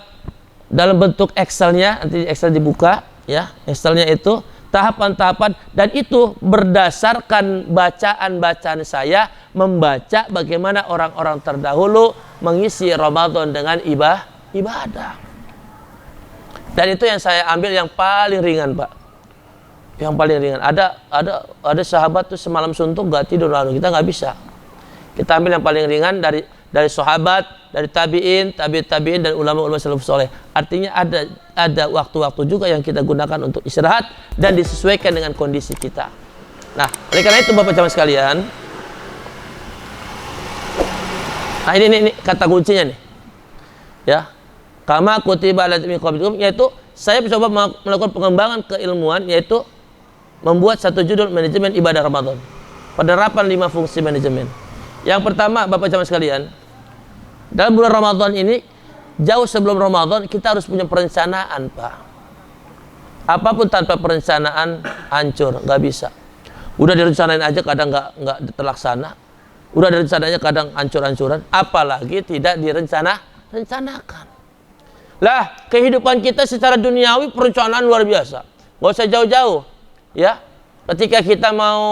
dalam bentuk Excelnya. Nanti Excel dibuka, ya, Excelnya itu tahapan-tahapan, dan itu berdasarkan bacaan-bacaan saya membaca bagaimana orang-orang terdahulu mengisi Ramadan dengan ibadah. Dan itu yang saya ambil yang paling ringan, Pak. Yang paling ringan. Ada sahabat tuh semalam suntuk gak tidur, lalu kita nggak bisa. Kita ambil yang paling ringan dari sahabat, dari tabi'in dan ulama-ulama salafus saleh. Artinya ada waktu-waktu juga yang kita gunakan untuk istirahat dan disesuaikan dengan kondisi kita. Nah, oleh karena itu Bapak jamaah sekalian, nah ini kata kuncinya nih, ya, kama kutiba alal ladzina min qablikum, yaitu saya coba melakukan pengembangan keilmuan, yaitu membuat satu judul manajemen ibadah Ramadan, penerapan 5 fungsi manajemen. Yang pertama, Bapak jamaah sekalian, dalam bulan Ramadan ini, jauh sebelum Ramadan kita harus punya perencanaan, Pak. Apapun tanpa perencanaan hancur, nggak bisa. Udah direncanain aja kadang nggak terlaksana. Udah direncanain aja kadang hancur-hancuran. Apalagi tidak rencanakan. Lah, kehidupan kita secara duniawi perencanaan luar biasa. Nggak usah jauh-jauh, ya. Ketika kita mau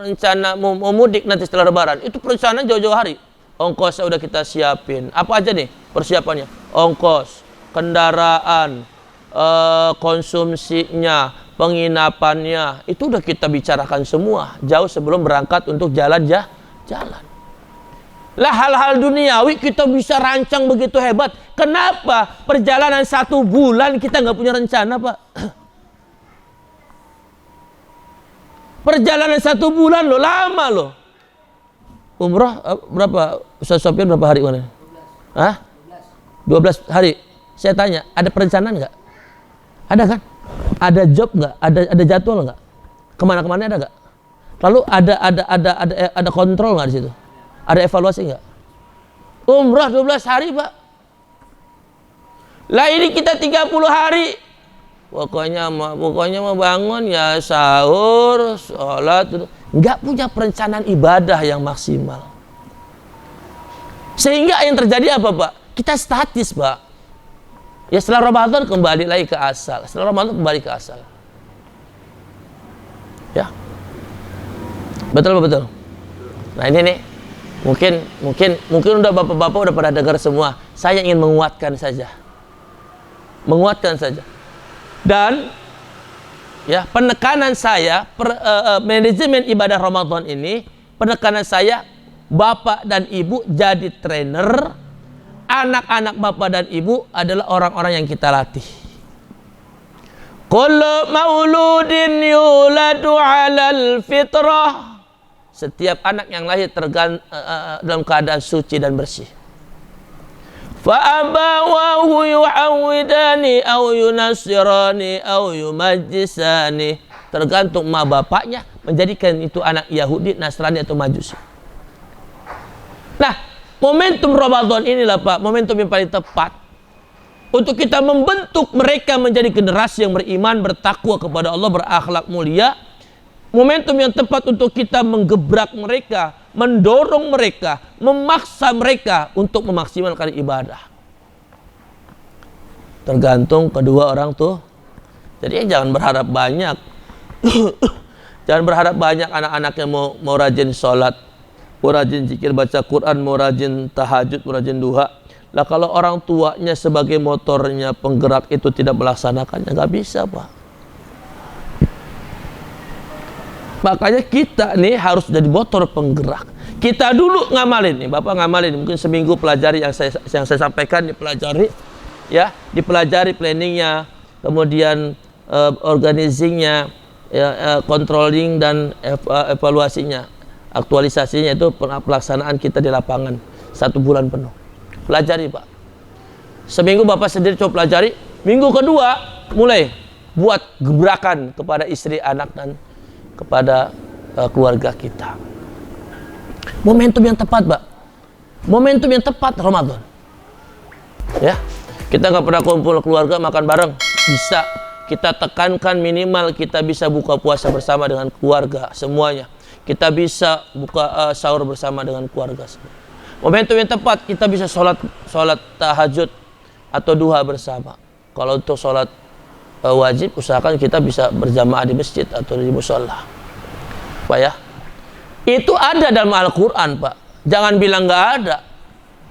rencana mau mudik nanti setelah Lebaran, itu perencanaan jauh-jauh hari. Ongkosnya udah kita siapin. Apa aja nih persiapannya? Ongkos, kendaraan, konsumsinya, penginapannya, itu udah kita bicarakan semua jauh sebelum berangkat untuk jalan. Lah, hal-hal duniawi kita bisa rancang begitu hebat. Kenapa perjalanan 1 bulan kita nggak punya rencana, Pak? Perjalanan 1 bulan loh, lama loh. Umroh berapa? Ustaz Sofyan berapa hari kemarin? 12 hari. Saya tanya, ada perencanaan nggak? Ada kan? Ada job nggak? Ada jadwal nggak? Kemana-kemana ada nggak? Lalu ada kontrol nggak di situ? Ada evaluasi nggak? Umrah 12 hari, Pak. Lah ini kita 30 hari. Pokoknya mau bangun ya sahur, sholat, nggak punya perencanaan ibadah yang maksimal. Sehingga yang terjadi apa, Pak? Kita statis, Pak. Ya setelah Ramadan kembali lagi ke asal. Setelah Ramadan kembali ke asal. Ya. Betul. Nah ini nih, mungkin udah bapak-bapak udah pada dengar semua. Saya ingin menguatkan saja. Dan ya, penekanan saya manajemen ibadah Ramadan ini, penekanan saya bapak dan ibu jadi trainer, anak-anak bapak dan ibu adalah orang-orang yang kita latih. Kullu mauludin yuladu 'alal fitrah. Setiap anak yang lahir dalam keadaan suci dan bersih. Fa abawahu yu'awwidani aw yunassirani aw yumajjisani. Tergantung ma bapaknya menjadikan itu anak Yahudi, Nasrani atau Majusi. Nah, momentum Ramadan inilah, Pak, momentum yang paling tepat untuk kita membentuk mereka menjadi generasi yang beriman, bertakwa kepada Allah, berakhlak mulia, momentum yang tepat untuk kita menggebrak mereka, mendorong mereka, memaksa mereka untuk memaksimalkan ibadah. Tergantung kedua orang tuh. Jadi jangan berharap banyak. Jangan berharap banyak anak-anaknya mau rajin sholat, mau rajin zikir baca Quran, mau rajin tahajud, mau rajin duha. Lah kalau orang tuanya sebagai motornya, penggerak itu tidak melaksanakannya, nggak bisa, Pak. Makanya kita nih harus jadi motor penggerak. Kita dulu ngamalin nih, Bapak ngamalin, mungkin seminggu pelajari yang saya sampaikan, dipelajari, ya, dipelajari planningnya, kemudian organizingnya, controlling dan evaluasinya, aktualisasinya itu pelaksanaan kita di lapangan 1 bulan penuh. Pelajari, Pak. Seminggu Bapak sendiri coba pelajari, minggu kedua mulai buat gebrakan kepada istri, anak, dan kepada keluarga kita. Momentum yang tepat, Pak. Momentum yang tepat Ramadan. Ya, kita nggak pernah kumpul keluarga makan bareng, bisa kita tekankan minimal kita bisa buka puasa bersama dengan keluarga semuanya. Kita bisa buka sahur bersama dengan keluarga semua. Momentum yang tepat kita bisa sholat tahajud atau duha bersama. Kalau untuk sholat wajib, usahakan kita bisa berjamaah di masjid atau di musola, Pak ya. Itu ada dalam Al-Quran, Pak. Jangan bilang nggak ada.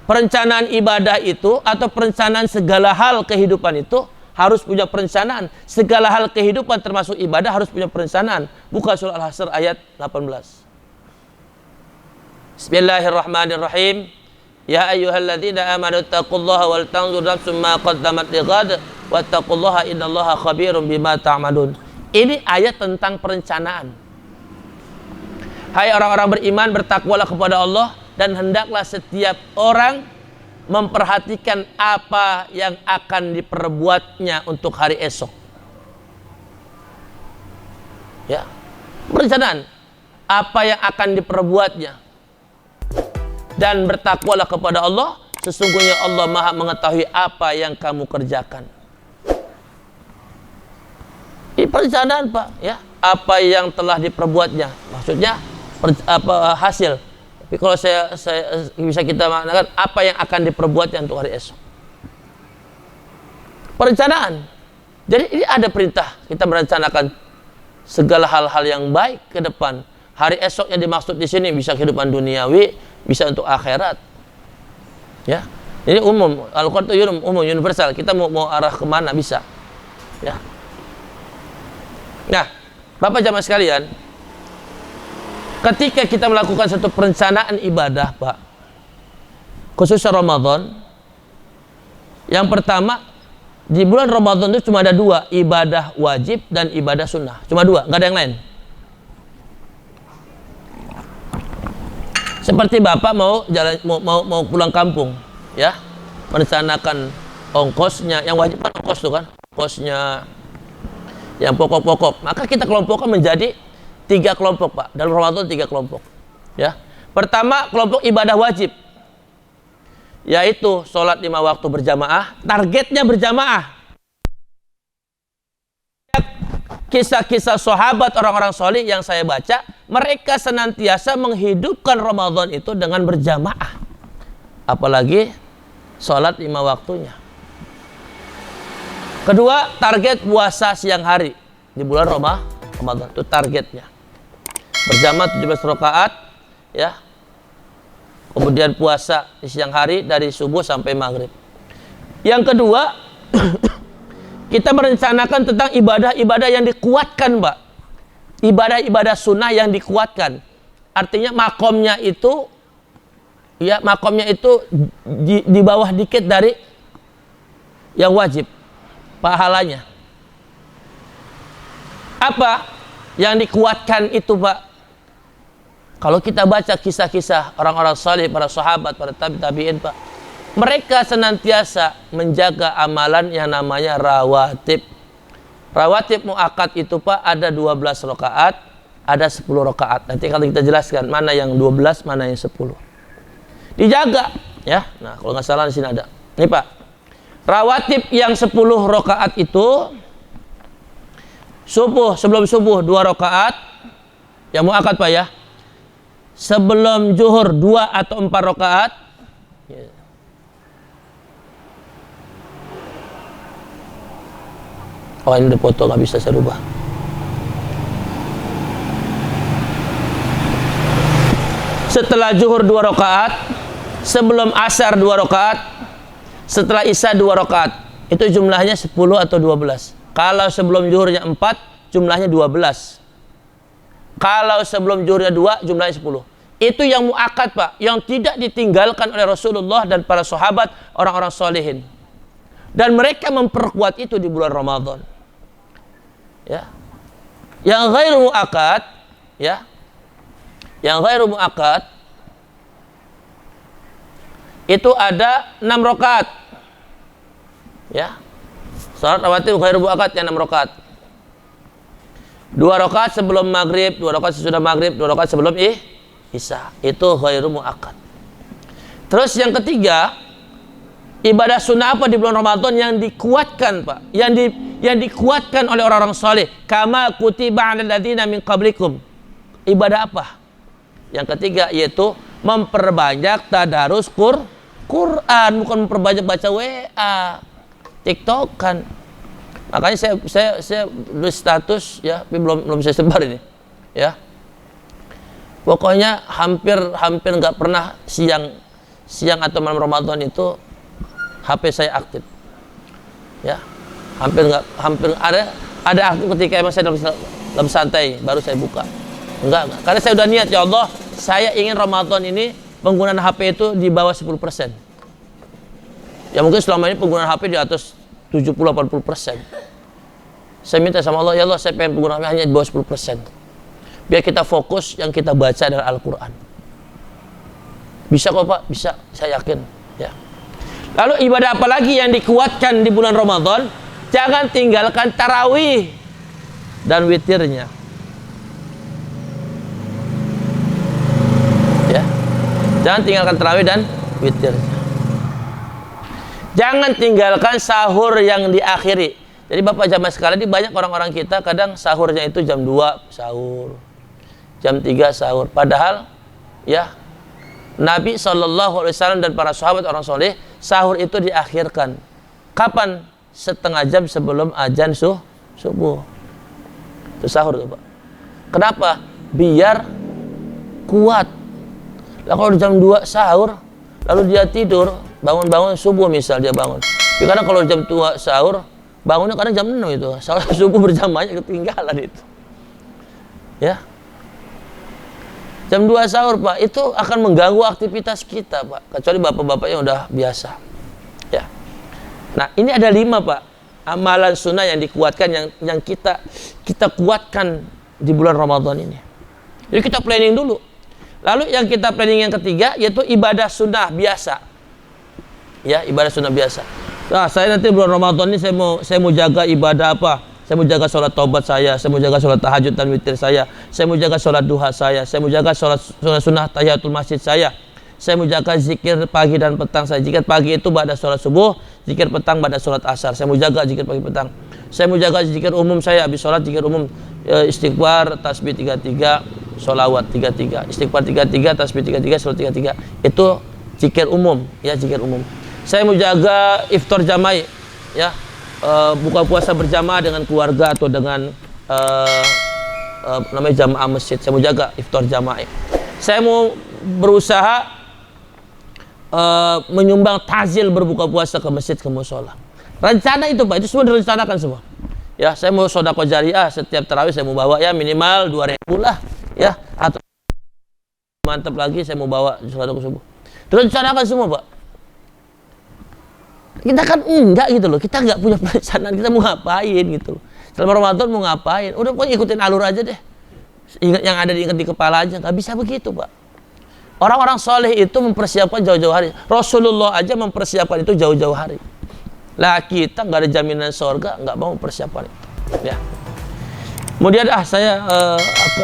Perencanaan ibadah itu atau perencanaan segala hal kehidupan itu harus punya perencanaan. Segala hal kehidupan termasuk ibadah harus punya perencanaan. Buka surah Al-Hasr ayat 18. Bismillahirrahmanirrahim. Ya ayyuhalladzina amanu taqullaha wal tanzur nafsum ma qaddamat lighad wattaqullaha innallaha khabirum bima ta'malun. Ini ayat tentang perencanaan. Hai orang-orang beriman, bertakwalah kepada Allah dan hendaklah setiap orang memperhatikan apa yang akan diperbuatnya untuk hari esok. Ya, perencanaan apa yang akan diperbuatnya. Dan bertakwalah kepada Allah, sesungguhnya Allah Maha mengetahui apa yang kamu kerjakan. Ini perencanaan, Pak, ya. Apa yang telah diperbuatnya, maksudnya hasil. Tapi kalau saya bisa kita maknakan apa yang akan diperbuatnya untuk hari esok. Perencanaan. Jadi ini ada perintah kita merencanakan segala hal-hal yang baik ke depan. Hari esok yang dimaksud di sini bisa kehidupan duniawi, bisa untuk akhirat. Ya. Ini umum, Al-Qur'an itu umum, universal. Kita mau arah kemana bisa. Ya. Nah, Bapak jamaah sekalian, ketika kita melakukan satu perencanaan ibadah, Pak, khususnya Ramadan, yang pertama, di bulan Ramadan itu cuma ada 2, ibadah wajib dan ibadah sunnah. Cuma 2, nggak ada yang lain. Seperti Bapak mau pulang kampung, ya, merencanakan ongkosnya, yang wajib kan ongkos tuh kan, ongkosnya, yang pokok-pokok. Maka kita kelompokkan menjadi 3 kelompok, Pak. Dalam Ramadan 3 kelompok. Ya. Pertama, kelompok ibadah wajib, yaitu sholat 5 waktu berjamaah. Targetnya berjamaah. Kisah-kisah sahabat orang-orang soleh yang saya baca, mereka senantiasa menghidupkan Ramadan itu dengan berjamaah. Apalagi sholat 5 waktunya. Kedua, target puasa siang hari di bulan Ramadan. Itu targetnya. Berjamaah 17 rakaat, ya. Kemudian puasa di siang hari dari subuh sampai maghrib. Yang kedua, kita merencanakan tentang ibadah-ibadah yang dikuatkan, Mbak. Ibadah-ibadah sunnah yang dikuatkan. Artinya makomnya itu, ya, makomnya itu di bawah dikit dari yang wajib pahalanya. Apa yang dikuatkan itu, Pak? Kalau kita baca kisah-kisah orang-orang saleh, para sahabat, para tabi'in, Pak, mereka senantiasa menjaga amalan yang namanya rawatib. Rawatib muakkad itu, Pak, ada 12 rakaat, ada 10 rakaat. Nanti kalau kita jelaskan mana yang 12, mana yang 10. Dijaga, ya. Nah, kalau nggak salah di sini ada. Ini, Pak. Rawatib yang 10 rakaat itu subuh, sebelum subuh 2 rakaat, Yang muakkad Pak ya. Sebelum zuhur 2 atau 4 rakaat. Oh ini udah foto, nggak bisa saya rubah. Setelah zuhur 2 rakaat, sebelum asar 2 rakaat, setelah isya 2 rakaat. Itu jumlahnya 10 atau 12. Kalau sebelum zuhurnya 4, jumlahnya 12. Kalau sebelum zuhurnya 2, jumlahnya 10. Itu yang muakkad Pak, yang tidak ditinggalkan oleh Rasulullah dan para sahabat, orang-orang solehin. Dan mereka memperkuat itu di bulan Ramadan. Ya. Yang ghairu muakkad, ya. Yang ghairu muakkad itu ada 6 rakaat. Ya. Salat rawatib ghairu muakkad yang 6 rakaat. 2 rakaat sebelum maghrib, 2 rakaat sesudah maghrib, 2 rakaat sebelum isya. Itu ghairu muakkad. Terus yang ketiga, ibadah sunnah apa di bulan Ramadan yang dikuatkan Pak? Yang dikuatkan oleh orang-orang saleh. Kama kutiba 'alal ladzina min qablikum. Ibadah apa? Yang ketiga yaitu memperbanyak tadarus Quran, bukan memperbanyak baca WA, TikTokan. Makanya saya nulis status ya, tapi belum saya sebar ini. Ya. Pokoknya hampir nggak pernah siang atau malam Ramadan itu HP saya aktif. Ya. Hampir ada aktif ketika emang saya dalam santai baru saya buka. Enggak. Karena saya udah niat, ya Allah, saya ingin Ramadan ini penggunaan HP itu di bawah 10%. Ya mungkin selama ini penggunaan HP di atas 70-80%. Saya minta sama Allah, ya Allah, saya pengen penggunaan HP hanya di bawah 10%. Biar kita fokus yang kita baca adalah Al-Quran. Bisa kok Pak? Bisa, saya yakin. Ya. Lalu ibadah apa lagi yang dikuatkan di bulan Ramadan? Jangan tinggalkan tarawih dan witirnya. Ya. Jangan tinggalkan tarawih dan witirnya. Jangan tinggalkan sahur yang diakhiri. Jadi Bapak jamaah sekalian, banyak orang-orang kita kadang sahurnya itu jam 2 sahur, jam 3 sahur. Padahal ya Nabi SAW dan para sahabat orang soleh, sahur itu diakhirkan. Kapan? Setengah jam sebelum azan subuh. Itu sahur tuh Pak. Kenapa? Biar kuat. Lah kalau jam 2 sahur, lalu dia tidur, bangun subuh misal dia bangun. Ya, karena kalau jam 2 sahur, bangunnya kadang jam 6 itu. Salat subuh berjamaahnya ketinggalan itu. Ya. Jam 2 sahur Pak, itu akan mengganggu aktivitas kita Pak. Kecuali bapak-bapak yang udah biasa. Ya. Nah ini ada 5 Pak amalan sunnah yang dikuatkan, yang kita kuatkan di bulan Ramadan ini. Jadi kita planning dulu. Lalu yang kita planning yang ketiga yaitu ibadah sunnah biasa. Ya, ibadah sunnah biasa. Nah, saya nanti bulan Ramadan ini saya mau jaga ibadah apa? Saya mau jaga sholat taubat saya mau jaga sholat tahajud dan witir saya mau jaga sholat duha saya mau jaga sholat sunnah tahiyatul masjid saya mau jaga zikir pagi dan petang saya. Zikir pagi itu pada sholat subuh, zikir petang pada sholat asar. Saya mau jaga zikir pagi petang. Saya mau jaga zikir umum saya, habis sholat zikir umum, istighfar, tasbih 33, sholawat 33, istighfar 33, tasbih 33, sholawat 33. Itu zikir umum, ya zikir umum. Saya mau jaga iftar jama'i, ya buka puasa berjamaah dengan keluarga atau dengan namanya jamaah masjid. Saya mau jaga iftar jama'i. Saya mau berusaha menyumbang takjil berbuka puasa ke masjid, ke mushola. Rencana itu Pak, itu semua direncanakan semua. Ya, saya mau sedekah jariah setiap tarawih saya mau bawa ya minimal 2.000 lah, ya. Atau mantap lagi saya mau bawa sedekah subuh. Direncanakan semua Pak. Kita kan enggak gitu loh, kita enggak punya perencanaan kita mau ngapain gitu loh. Selama Ramadan mau ngapain? Udah pokoknya ikutin alur aja deh. Yang ada diingat di kepala aja, nggak bisa begitu Pak. Orang-orang soleh itu mempersiapkan jauh-jauh hari. Rasulullah aja mempersiapkan itu jauh-jauh hari. Lah kita nggak ada jaminan surga, nggak mau mempersiapkan itu. Ya. Kemudian saya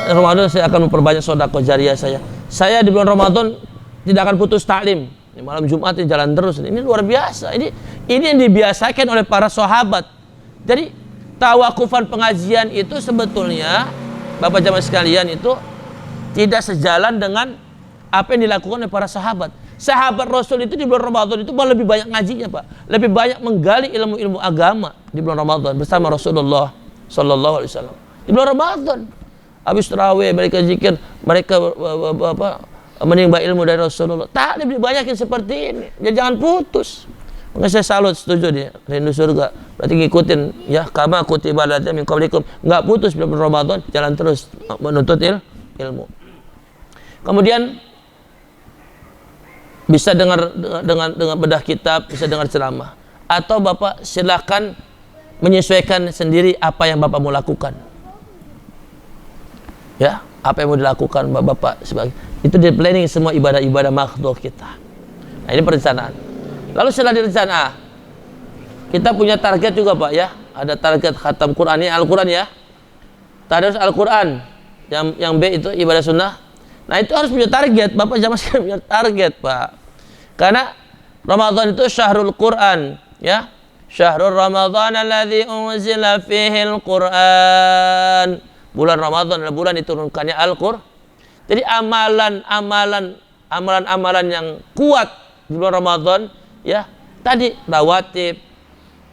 Ramadan saya akan memperbanyak sedekah jariah saya. Saya di bulan Ramadan tidak akan putus taklim. Malam Jumat ini jalan terus. Ini luar biasa. Ini yang dibiasakan oleh para sahabat. Jadi tawakufan pengajian itu sebetulnya Bapak jamaah sekalian itu tidak sejalan dengan apa yang dilakukan oleh para sahabat. Sahabat Rasul itu di bulan Ramadan itu malah lebih banyak ngajinya, Pak. Lebih banyak menggali ilmu-ilmu agama di bulan Ramadan bersama Rasulullah sallallahu alaihi wasallam. Di bulan Ramadan habis tarawih, mereka zikir, mereka menimba ilmu dari Rasulullah. Tak lebih banyak yang seperti ini. Jadi jangan putus. Makanya saya salut, setuju dia, rindu surga. Berarti ngikutin ya, kama kutiba alaihim min qablikum. Enggak putus di bulan Ramadan, jalan terus menuntut ilmu. Kemudian bisa dengar dengan bedah kitab, bisa dengar ceramah. Atau Bapak silakan menyesuaikan sendiri apa yang Bapak mau lakukan. Ya, apa yang mau dilakukan Bapak sebagai itu di planning semua ibadah-ibadah makhluk kita. Nah, ini perencanaan. Lalu setelah direncana, kita punya target juga, Pak, ya. Ada target khatam Quran, ini Al-Quran ya. Tadarus Al-Quran. Yang B itu ibadah sunnah. Nah, itu harus punya target. Bapak jangan sekali punya target, Pak. Karena Ramadan itu syahrul Quran, ya. Syahrul Ramadan alladzi unzila fihi Al-Quran. Bulan Ramadan adalah bulan diturunkannya Al-Quran. Jadi amalan-amalan yang kuat di bulan Ramadan, ya, tadi rawatib,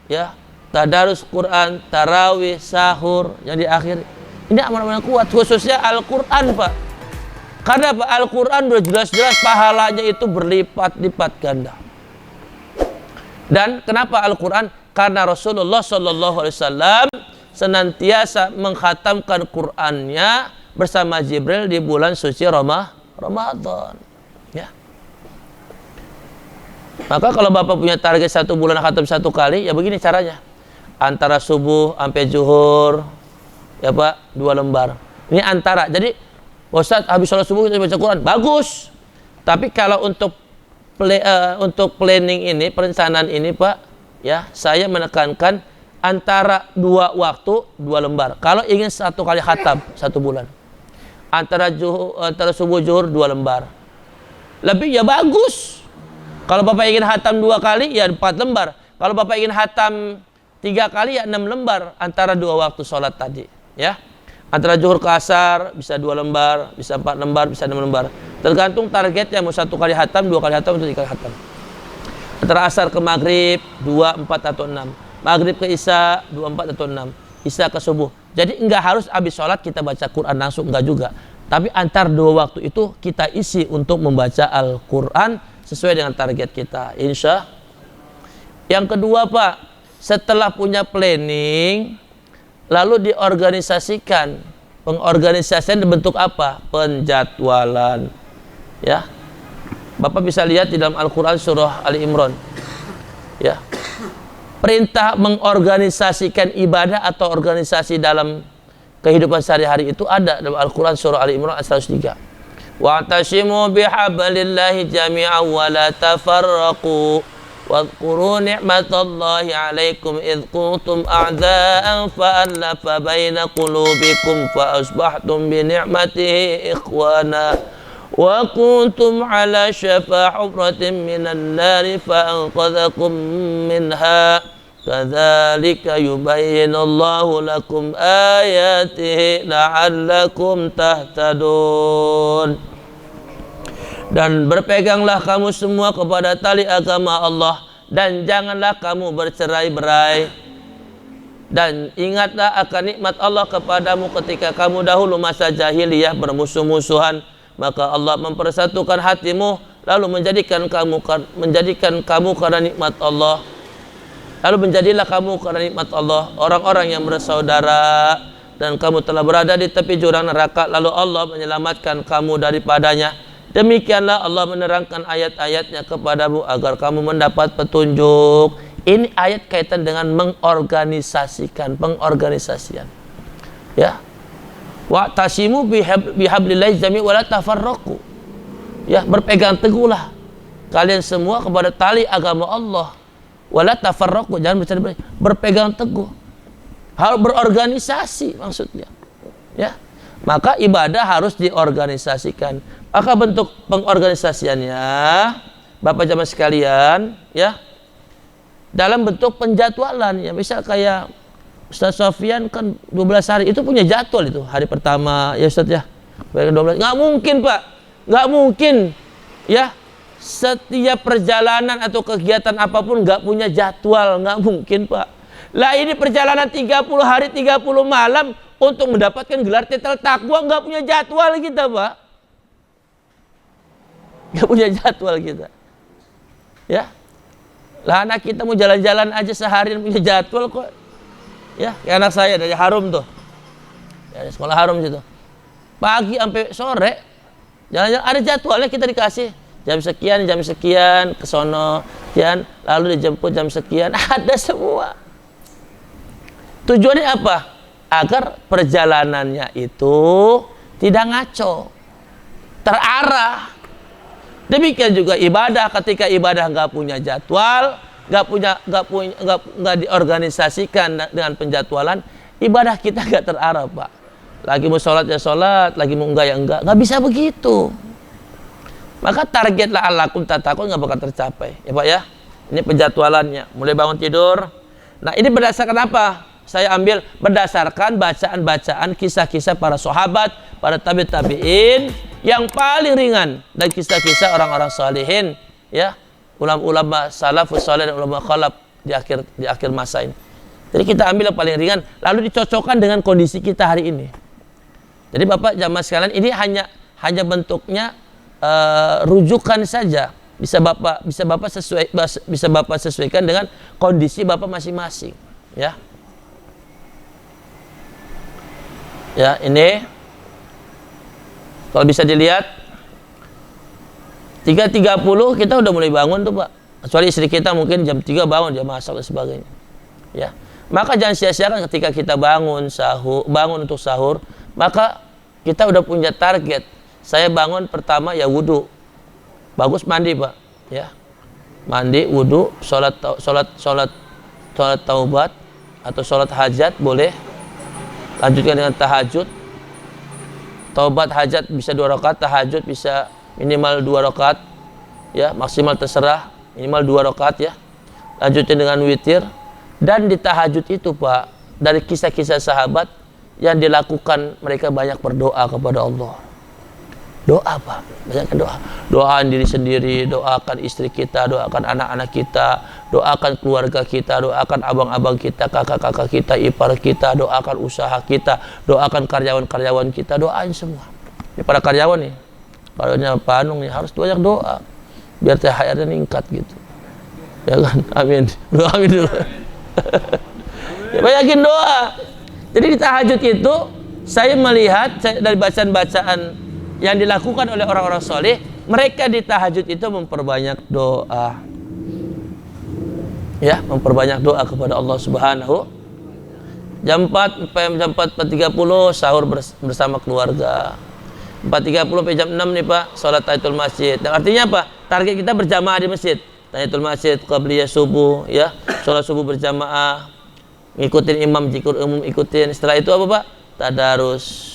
ya, tadarus Quran, tarawih, sahur, yang di akhir. Ini amalan-amalan kuat, khususnya Al-Quran, Pak. Karena Pak, Al-Quran sudah jelas-jelas pahalanya itu berlipat-lipat ganda. Dan kenapa Al-Quran? Karena Rasulullah SAW senantiasa mengkhatamkan Qur'annya bersama Jibril di bulan suci Ramadan. Ya. Maka kalau Bapak punya target 1 bulan khatam 1 kali, ya begini caranya. Antara subuh sampai zuhur, ya Pak, 2 lembar. Ini antara. Jadi, Ustaz habis sholat subuh kita baca Quran, bagus. Tapi kalau untuk planning ini, perencanaan ini, Pak, ya, saya menekankan antara 2 waktu 2 lembar. Kalau ingin 1 kali khatam 1 bulan, antara subuh zuhur 2 lembar. Lebih ya bagus. Kalau Bapak ingin khatam 2 kali ya 4 lembar. Kalau Bapak ingin khatam 3 kali ya 6 lembar antara 2 waktu sholat tadi, ya. Antara zuhur ke asar bisa 2 lembar, bisa 4 lembar, bisa 6 lembar. Tergantung targetnya, mau 1 kali khatam, 2 kali khatam, atau 3 kali khatam. Antara asar ke maghrib 2, 4 atau 6. Maghrib ke isya 2, 4 atau 6. Isya ke subuh. Jadi enggak harus habis sholat kita baca Quran langsung, enggak juga. Tapi antar 2 waktu itu kita isi untuk membaca Al-Quran sesuai dengan target kita, insya. Yang kedua, Pak, setelah punya planning, lalu diorganisasikan. Pengorganisasian bentuk apa? Penjadwalan. Ya. Bapak bisa lihat di dalam Al-Quran surah Ali Imran. Ya. Perintah mengorganisasikan ibadah atau organisasi dalam kehidupan sehari-hari itu ada dalam Al-Quran surah Ali Imran ayat 103. Wa'tasimu bihablillahi jami'an wa la tafarraqu wadhkuru ni'matallahi 'alaikum idh kuntum a'dha'an fa'alafa baina qulubikum fa asbahtum bi ni'matihi ikhwana wa kuntum 'ala shafa hufratin minan nari fa anqadhakum minha kadzalika yubayyinullahu lakum ayatihi la'allakum tahtadun. Dan berpeganglah kamu semua kepada tali agama Allah dan janganlah kamu bercerai-berai. Dan ingatlah akan nikmat Allah kepadamu ketika kamu dahulu masa jahiliyah bermusuh-musuhan, maka Allah mempersatukan hatimu lalu menjadikan kamu karena nikmat Allah. Lalu menjadilah kamu karena nikmat Allah orang-orang yang bersaudara, dan kamu telah berada di tepi jurang neraka lalu Allah menyelamatkan kamu daripadanya. Demikianlah Allah menerangkan ayat-ayatnya kepadamu agar kamu mendapat petunjuk. Ini ayat kaitan dengan mengorganisasikan, pengorganisasian. Ya. Wa'tasimu bihablillahi jami'an wa la tafarraqu. Ya, berpegang teguhlah kalian semua kepada tali agama Allah. Wala tafarraqu, jangan bercerai-berai, berpegang teguh. Harus berorganisasi maksudnya. Ya. Maka ibadah harus diorganisasikan. Maka bentuk pengorganisasiannya, Bapak jamaah sekalian, ya, dalam bentuk penjadwalan. Ya, misal kayak Ustaz Sofyan kan 12 hari itu punya jadwal itu. Hari pertama, ya Ustaz ya, 12. Nggak mungkin Pak, nggak mungkin ya. Setiap perjalanan atau kegiatan apapun nggak punya jadwal, nggak mungkin Pak. Lah ini perjalanan 30 hari 30 malam untuk mendapatkan gelar titel takwa, nggak punya jadwal kita Pak. Nggak punya jadwal kita. Ya, lah anak kita mau jalan-jalan aja seharian punya jadwal kok. Ya, kayak anak saya dari Harum tuh, ya, sekolah Harum situ. Pagi sampai sore jalan-jalan, ada jadwalnya, kita dikasih jam sekian ke sono, lalu dijemput jam sekian, ada semua. Tujuannya apa? Agar perjalanannya itu tidak ngaco, terarah. Demikian juga ibadah, ketika ibadah nggak punya jadwal, nggak diorganisasikan dengan penjadwalan, ibadah kita nggak terarah Pak. Lagi mau sholat ya sholat, lagi mau enggak ya enggak, nggak bisa begitu. Maka target la'allakum tattaqun nggak bakal tercapai ya Pak ya. Ini penjadwalannya, mulai bangun tidur. Nah ini berdasarkan apa? Saya ambil berdasarkan bacaan-bacaan kisah-kisah para sahabat, para tabi'in yang paling ringan, dan kisah-kisah orang-orang salihin ya, ulama-ulama salafus salih dan ulama khalaf di akhir masa ini. Jadi kita ambil yang paling ringan, lalu dicocokkan dengan kondisi kita hari ini. Jadi Bapak jamaah sekalian, ini hanya bentuknya rujukan saja, bisa Bapak sesuaikan dengan kondisi Bapak masing-masing ya. Ya, ini kalau bisa dilihat 3.30 kita udah mulai bangun tuh Pak. Kecuali istri kita mungkin jam 3 bangun, dia masak dan sebagainya. Ya. Maka jangan sia-siakan ketika kita bangun untuk sahur, maka kita udah punya target. Saya bangun pertama ya wudu. Bagus mandi Pak, ya. Mandi, wudu, sholat taubat atau sholat hajat boleh. Lanjutkan dengan tahajud. Taubat hajat bisa 2 rakaat, tahajud bisa minimal 2 rakaat. Ya, maksimal terserah, minimal 2 rakaat ya. Lanjutkan dengan witir. Dan di tahajud itu Pak, dari kisah-kisah sahabat yang dilakukan, mereka banyak berdoa kepada Allah. Doa Pak, banyakkan doa. Doakan diri sendiri, doakan istri kita, doakan anak-anak kita, doakan keluarga kita, doakan abang-abang kita, kakak-kakak kita, ipar kita, doakan usaha kita, doakan karyawan-karyawan kita, doain semua. Ini para karyawan nih, karyawannya Pak Anung nih, harus banyak doa biar THR-nya meningkat gitu. Ya kan? Amin. Amin dulu. Ya, banyakin doa. Jadi di tahajud itu saya melihat dari bacaan-bacaan yang dilakukan oleh orang-orang soleh, mereka di tahajud itu memperbanyak doa. Ya, memperbanyak doa kepada Allah Subhanahu. Jam 4 jam 4.30 sahur bersama keluarga. 4.30 sampai jam 6 nih Pak, sholat tahiyatul masjid. Dan artinya apa? Target kita berjamaah di masjid. Tahiyatul masjid, qabliyah subuh, ya. Sholat subuh berjamaah. Ngikutin imam, zikir umum ikutin. Setelah itu apa Pak? Tadarus.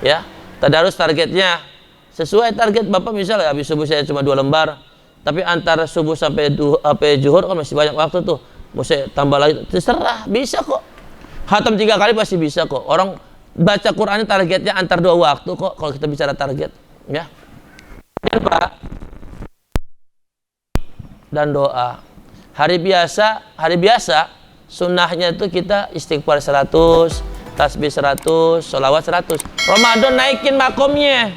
Ya. Tadarus targetnya sesuai target Bapak, misalnya habis subuh saya cuma 2 lembar, tapi antara subuh sampai zuhur kan masih banyak waktu tuh, mau saya tambah lagi, terserah, bisa kok. Khatam 3 kali pasti bisa kok. Orang baca Quran targetnya antar 2 waktu kok kalau kita bicara target ya. Pak, dan doa. Hari biasa sunnahnya itu kita istighfar 100, tasbih 100, sholawat 100. Ramadan naikin makomnya.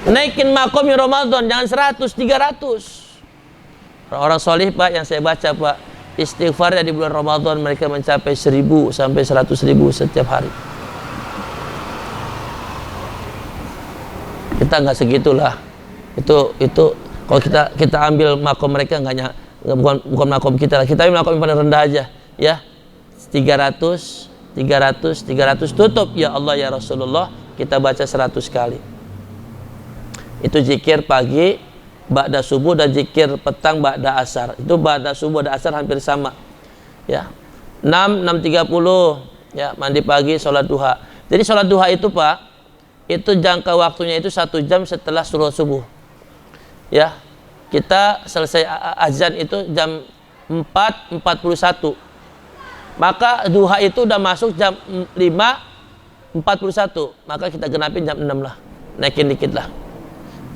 Naikin makomnya Ramadan, jangan 100, 300. Orang-orang solih Pak yang saya baca Pak, istighfarnya di bulan Ramadan mereka mencapai 1000 sampai 100.000 setiap hari. Kita nggak segitulah. Itu kalau kita ambil makom mereka bukan makom kita lah. Kita ambil makom yang paling rendah aja ya. 300 tutup ya Allah ya Rasulullah, kita baca 100 kali. Itu zikir pagi ba'da subuh dan zikir petang ba'da asar. Itu ba'da subuh dan asar hampir sama ya. 6.30 ya, mandi pagi, sholat duha. Jadi sholat duha itu Pak, itu jangka waktunya itu 1 jam setelah sholat subuh ya. Kita selesai azan itu jam 4.41, maka duha itu udah masuk jam 5.40 41, maka kita genapin jam 6 lah, naikin dikit lah.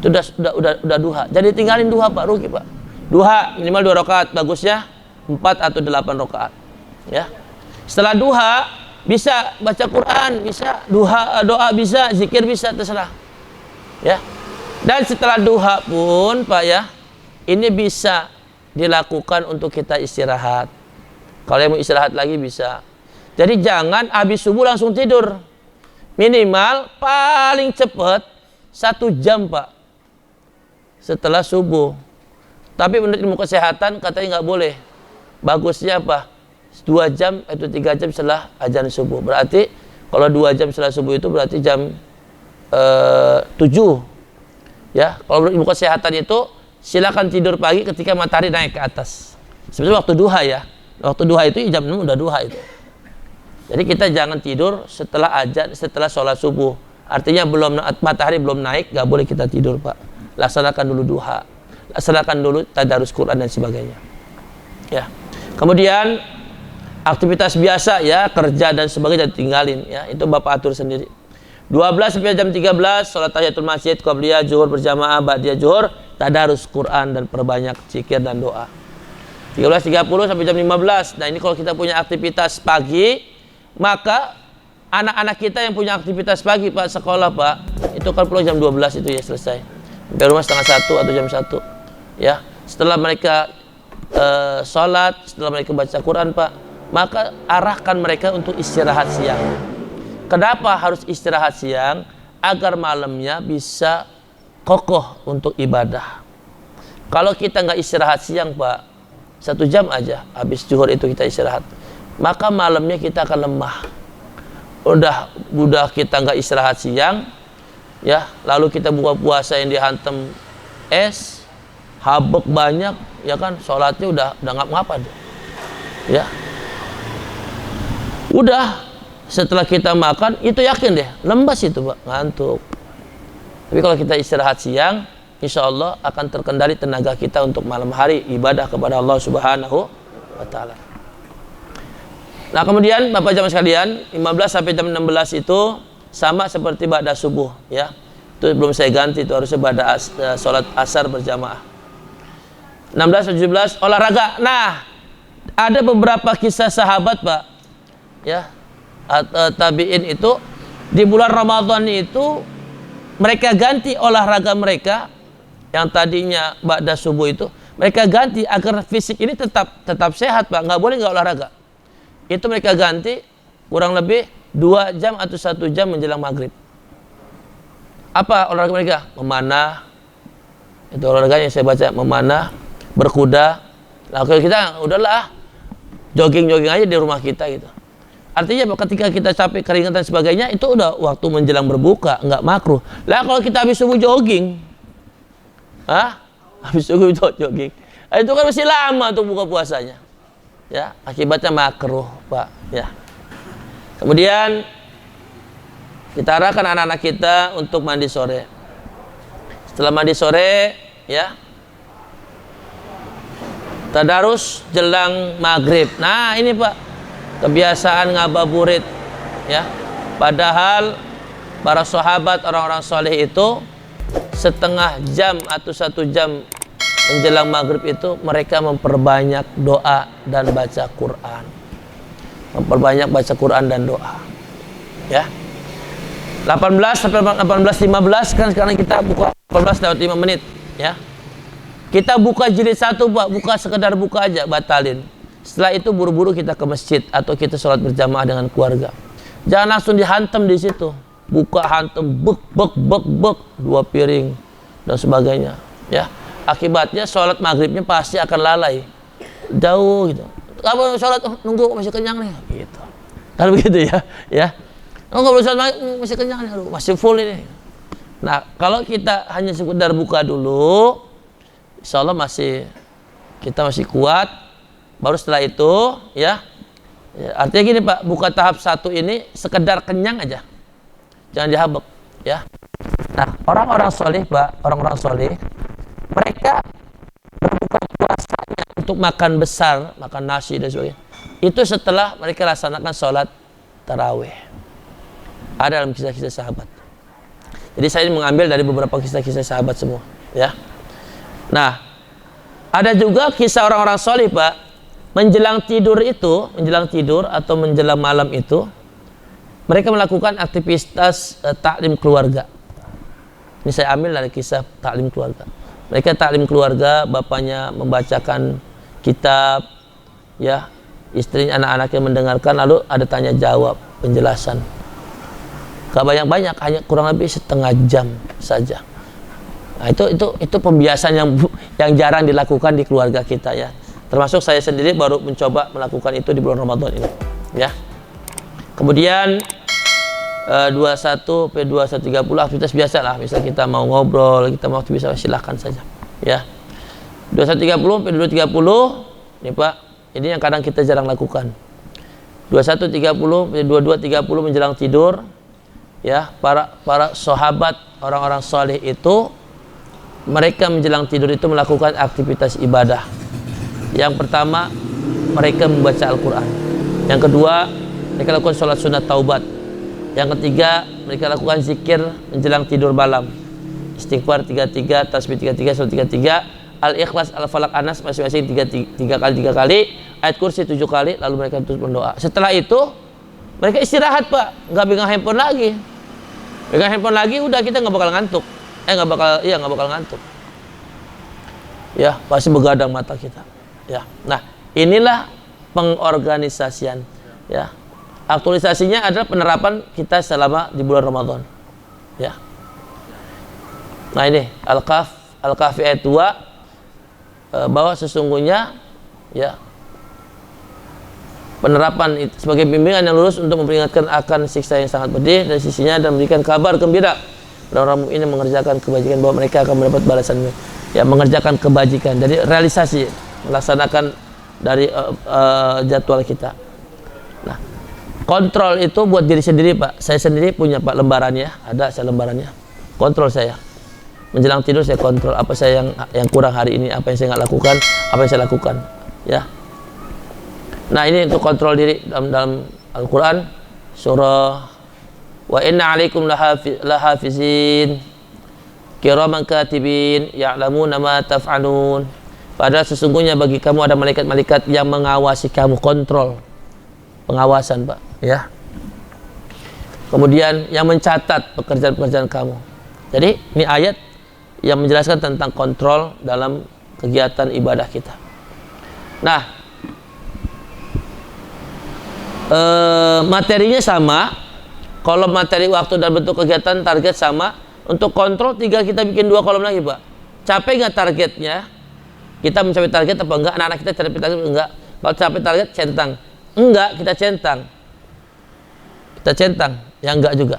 Itu udah duha. Jadi tinggalin duha Pak, rugi Pak. Duha minimal 2 rakaat, bagusnya 4 atau 8 rakaat. Ya. Setelah duha bisa baca Quran, bisa doa bisa, zikir bisa, terserah. Ya. Dan setelah duha pun Pak ya, ini bisa dilakukan untuk kita istirahat. Kalau yang mau istirahat lagi bisa. Jadi jangan habis subuh langsung tidur. Minimal paling cepat 1 jam Pak setelah subuh. Tapi menurut ilmu kesehatan katanya nggak boleh. Bagusnya apa? 2 jam atau 3 jam setelah azan subuh. Berarti kalau 2 jam setelah subuh itu berarti jam 7. Ya, kalau menurut ilmu kesehatan itu silakan tidur pagi ketika matahari naik ke atas. Sebenarnya waktu duha ya. Waktu duha itu jam 6 udah duha itu. Jadi kita jangan tidur setelah azan, setelah sholat subuh. Artinya matahari belum naik, nggak boleh kita tidur Pak. Laksanakan dulu duha, laksanakan dulu tadarus Quran dan sebagainya. Ya. Kemudian aktivitas biasa ya, kerja dan sebagainya tinggalin ya. Itu Bapak atur sendiri. 12 sampai jam 13 salat tahiyatul masjid, qabliyah, zuhur berjamaah, ba'diyah zuhur, tadarus Quran dan perbanyak zikir dan doa. 13.30 sampai jam 15. Nah, ini kalau kita punya aktivitas pagi, maka anak-anak kita yang punya aktivitas pagi Pak, sekolah Pak, itu kan pulang jam 12 itu ya selesai. Sampai rumah setengah 1 atau jam 1 ya. Setelah mereka sholat, setelah mereka baca Quran Pak, maka arahkan mereka untuk istirahat siang. Kenapa harus istirahat siang? Agar malamnya bisa kokoh untuk ibadah. Kalau kita nggak istirahat siang Pak, 1 jam aja habis zuhur itu kita istirahat, maka malamnya kita akan lemah. Udah kita nggak istirahat siang ya, lalu kita buka puasa yang dihantam es, habek banyak ya kan, sholatnya udah ngap-ngapan ya. Udah setelah kita makan itu yakin deh lembas itu Pak, ngantuk. Tapi kalau kita istirahat siang, insya Allah akan terkendali tenaga kita untuk malam hari ibadah kepada Allah Subhanahu wa Ta'ala. Nah kemudian Bapak jamaah sekalian, 15 sampai jam 16 itu sama seperti ba'da subuh ya. Itu belum saya ganti, itu harusnya ba'da sholat asar berjamaah. 16 17 olahraga. Nah, ada beberapa kisah sahabat Pak ya, tabi'in itu di bulan Ramadan itu mereka ganti olahraga mereka yang tadinya ba'da subuh itu, mereka ganti agar fisik ini tetap sehat Pak, nggak boleh nggak olahraga. Itu mereka ganti kurang lebih 2 jam atau 1 jam menjelang maghrib. Apa olahraga mereka? Memanah. Itu olahraganya yang saya baca, memanah, berkuda. Nah kalau kita udahlah jogging aja di rumah kita gitu. Artinya ketika kita capek, keringat dan sebagainya, itu udah waktu menjelang berbuka, nggak makruh. Lah kalau kita habis subuh jogging, habis subuh jogging, itu kan masih lama untuk buka puasanya. Ya, akibatnya makruh Pak ya. Kemudian kita arahkan anak-anak kita untuk mandi sore. Setelah mandi sore ya, tadarus jelang maghrib. Nah ini Pak, kebiasaan ngabuburit ya. Padahal para sahabat orang-orang soleh itu setengah jam atau 1 jam menjelang maghrib itu mereka memperbanyak doa dan baca Quran. Memperbanyak baca Quran dan doa. Ya. 18 sampai 18.15 kan sekarang kita buka 18 lewat 5 menit ya. Kita buka jilid 1 Pak, buka sekedar buka aja, batalin. Setelah itu buru-buru kita ke masjid atau kita sholat berjamaah dengan keluarga. Jangan langsung dihantam di situ. Buka hantam bek 2 piring dan sebagainya ya. Akibatnya sholat maghribnya pasti akan lalai jauh gitu. Apa sholat nunggu masih kenyang nih gitu. Kalau begitu ya. Oh nggak boleh sholat masih kenyang nih, aduh, masih full ini. Nah kalau kita hanya sekedar buka dulu, insya Allah kita masih kuat. Baru setelah itu ya, artinya gini Pak, buka tahap 1 ini sekedar kenyang aja, jangan dihabek ya. Nah orang-orang soleh Pak, orang-orang soleh mereka berbuka puasanya untuk makan besar, makan nasi dan sebagainya, itu setelah mereka laksanakan sholat tarawih. Ada dalam kisah-kisah sahabat. Jadi saya mengambil dari beberapa kisah-kisah sahabat semua, ya. Nah, ada juga kisah orang-orang soleh, Pak. Menjelang tidur atau menjelang malam itu, mereka melakukan aktivitas taklim keluarga. Ini saya ambil dari kisah taklim keluarga. Mereka taklim keluarga, bapaknya membacakan kitab, ya, istri anak-anaknya mendengarkan, lalu ada tanya jawab, penjelasan. Gak banyak-banyak, hanya kurang lebih setengah jam saja. Nah, itu pembiasaan yang jarang dilakukan di keluarga kita, ya. Termasuk saya sendiri baru mencoba melakukan itu di bulan Ramadan ini, ya. Kemudian 21 sampai 21.30 aktivitas biasa lah. Misal kita mau ngobrol, kita mau aktivitas, silahkan saja, ya. 21.30 sampai 22.30 ini, Pak, ini yang kadang kita jarang lakukan. 21.30 sampai 22.30 menjelang tidur, ya. Para sahabat orang-orang soleh itu, mereka menjelang tidur itu melakukan aktivitas ibadah. Yang pertama, mereka membaca Al-Quran. Yang kedua, mereka lakukan sholat sunat taubat. Yang ketiga, mereka lakukan zikir menjelang tidur malam. Istighfar 33, tasbih 33, sholat 33, Al-Ikhlas, Al-Falaq, Anas masing-masing 3 kali, ayat kursi 7 kali, lalu mereka terus berdoa. Setelah itu, mereka istirahat, Pak. Nggak pegang handphone lagi. Pegang handphone lagi, udah kita nggak bakal ngantuk. Nggak bakal ngantuk. Ya, pasti begadang mata kita. Ya, nah inilah pengorganisasian. Ya, aktualisasinya adalah penerapan kita selama di bulan Ramadan. Ya. Nah ini Al-Kahfi ayat 2, bahwa sesungguhnya, ya, penerapan itu sebagai bimbingan yang lurus untuk memperingatkan akan siksa yang sangat pedih dari sisinya dan memberikan kabar gembira orang-orang mukmin yang mengerjakan kebajikan bahwa mereka akan mendapat balasan, ya, mengerjakan kebajikan. Jadi realisasi, melaksanakan dari jadwal kita. Nah, kontrol itu buat diri sendiri, Pak. Saya sendiri punya, Pak, lembarannya, ada saya lembarannya. Kontrol saya. Menjelang tidur saya kontrol apa saya yang kurang hari ini, apa yang saya nggak lakukan, apa yang saya lakukan, ya. Nah, ini untuk kontrol diri dalam Al-Quran, surah wa inna alaikum lahafizin kiraman katibin ya'lamuna ma taf'alun. Padahal sesungguhnya bagi kamu ada malaikat-malaikat yang mengawasi kamu, kontrol, pengawasan, Pak, ya. Kemudian yang mencatat pekerjaan-pekerjaan kamu. Jadi ini ayat yang menjelaskan tentang kontrol dalam kegiatan ibadah kita. Nah, materinya sama. Kalau materi waktu dan bentuk kegiatan, target sama. Untuk kontrol tinggal kita bikin 2 kolom lagi, Pak. Capek nggak targetnya? Kita mencapai target apa enggak? Anak-anak kita capai target enggak? Kalau capai target, centang. Enggak, kita centang. Kita centang. Yang enggak juga,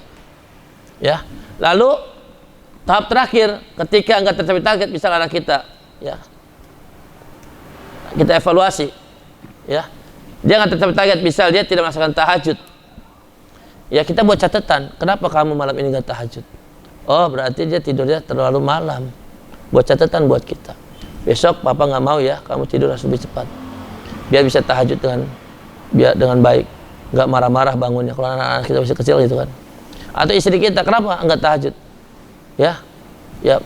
ya. Lalu tahap terakhir, ketika enggak tercapai target, misalnya anak kita, ya, kita evaluasi, ya. Dia enggak tercapai target, misal dia tidak melaksanakan tahajud, ya, kita buat catatan. Kenapa kamu malam ini enggak tahajud? Oh, berarti dia tidurnya terlalu malam. Buat catatan buat kita. Besok papa nggak mau, ya, kamu tidur harus lebih cepat, biar bisa tahajud dengan baik, nggak marah-marah bangunnya. Kalau anak-anak kita masih kecil gitu kan. Atau istri kita, kenapa nggak tahajud? Ya,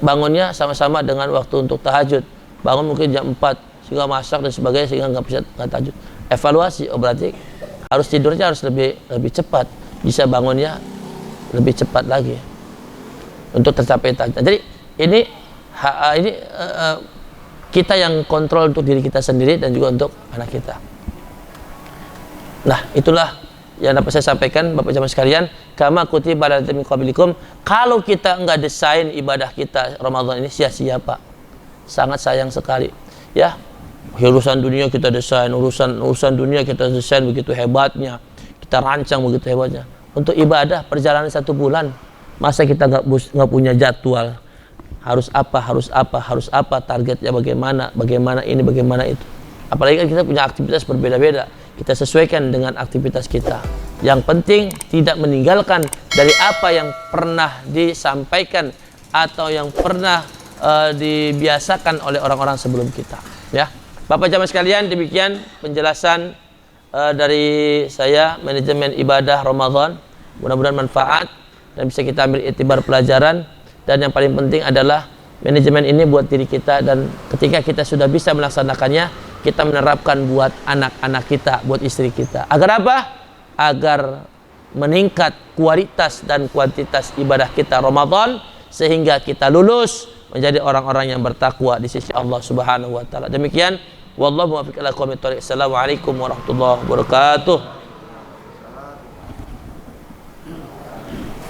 bangunnya sama-sama dengan waktu untuk tahajud. Bangun mungkin jam 4, sehingga masak dan sebagainya, sehingga nggak tahajud. Evaluasi, oh berarti harus tidurnya harus lebih cepat, bisa bangunnya lebih cepat lagi untuk tercapai tahajud. Jadi ini kita yang kontrol untuk diri kita sendiri dan juga untuk anak kita. Nah, itulah yang dapat saya sampaikan, Bapak Jamaah sekalian. Kama kutiba alal ladzina min qablikum. Kalau kita enggak desain ibadah kita Ramadan ini, sia-sia, Pak. Sangat sayang sekali, ya. Urusan dunia kita desain, urusan dunia kita desain begitu hebatnya, kita rancang begitu hebatnya. Untuk ibadah perjalanan 1 bulan, masa kita nggak punya jadwal? Harus apa, targetnya bagaimana ini, bagaimana itu. Apalagi kan kita punya aktivitas berbeda-beda, kita sesuaikan dengan aktivitas kita. Yang penting tidak meninggalkan dari apa yang pernah disampaikan atau yang pernah dibiasakan oleh orang-orang sebelum kita, ya. Bapak jamaah sekalian, demikian penjelasan dari saya, manajemen ibadah Ramadan. Mudah-mudahan manfaat dan bisa kita ambil iktibar pelajaran. Dan yang paling penting adalah manajemen ini buat diri kita, dan ketika kita sudah bisa melaksanakannya, kita menerapkan buat anak-anak kita, buat istri kita. Agar apa? Agar meningkat kualitas dan kuantitas ibadah kita Ramadan, sehingga kita lulus menjadi orang-orang yang bertakwa di sisi Allah Subhanahu wa taala. Demikian, wallahu muwaffiq ila aqwamit thoriq. Assalamualaikum warahmatullahi wabarakatuh.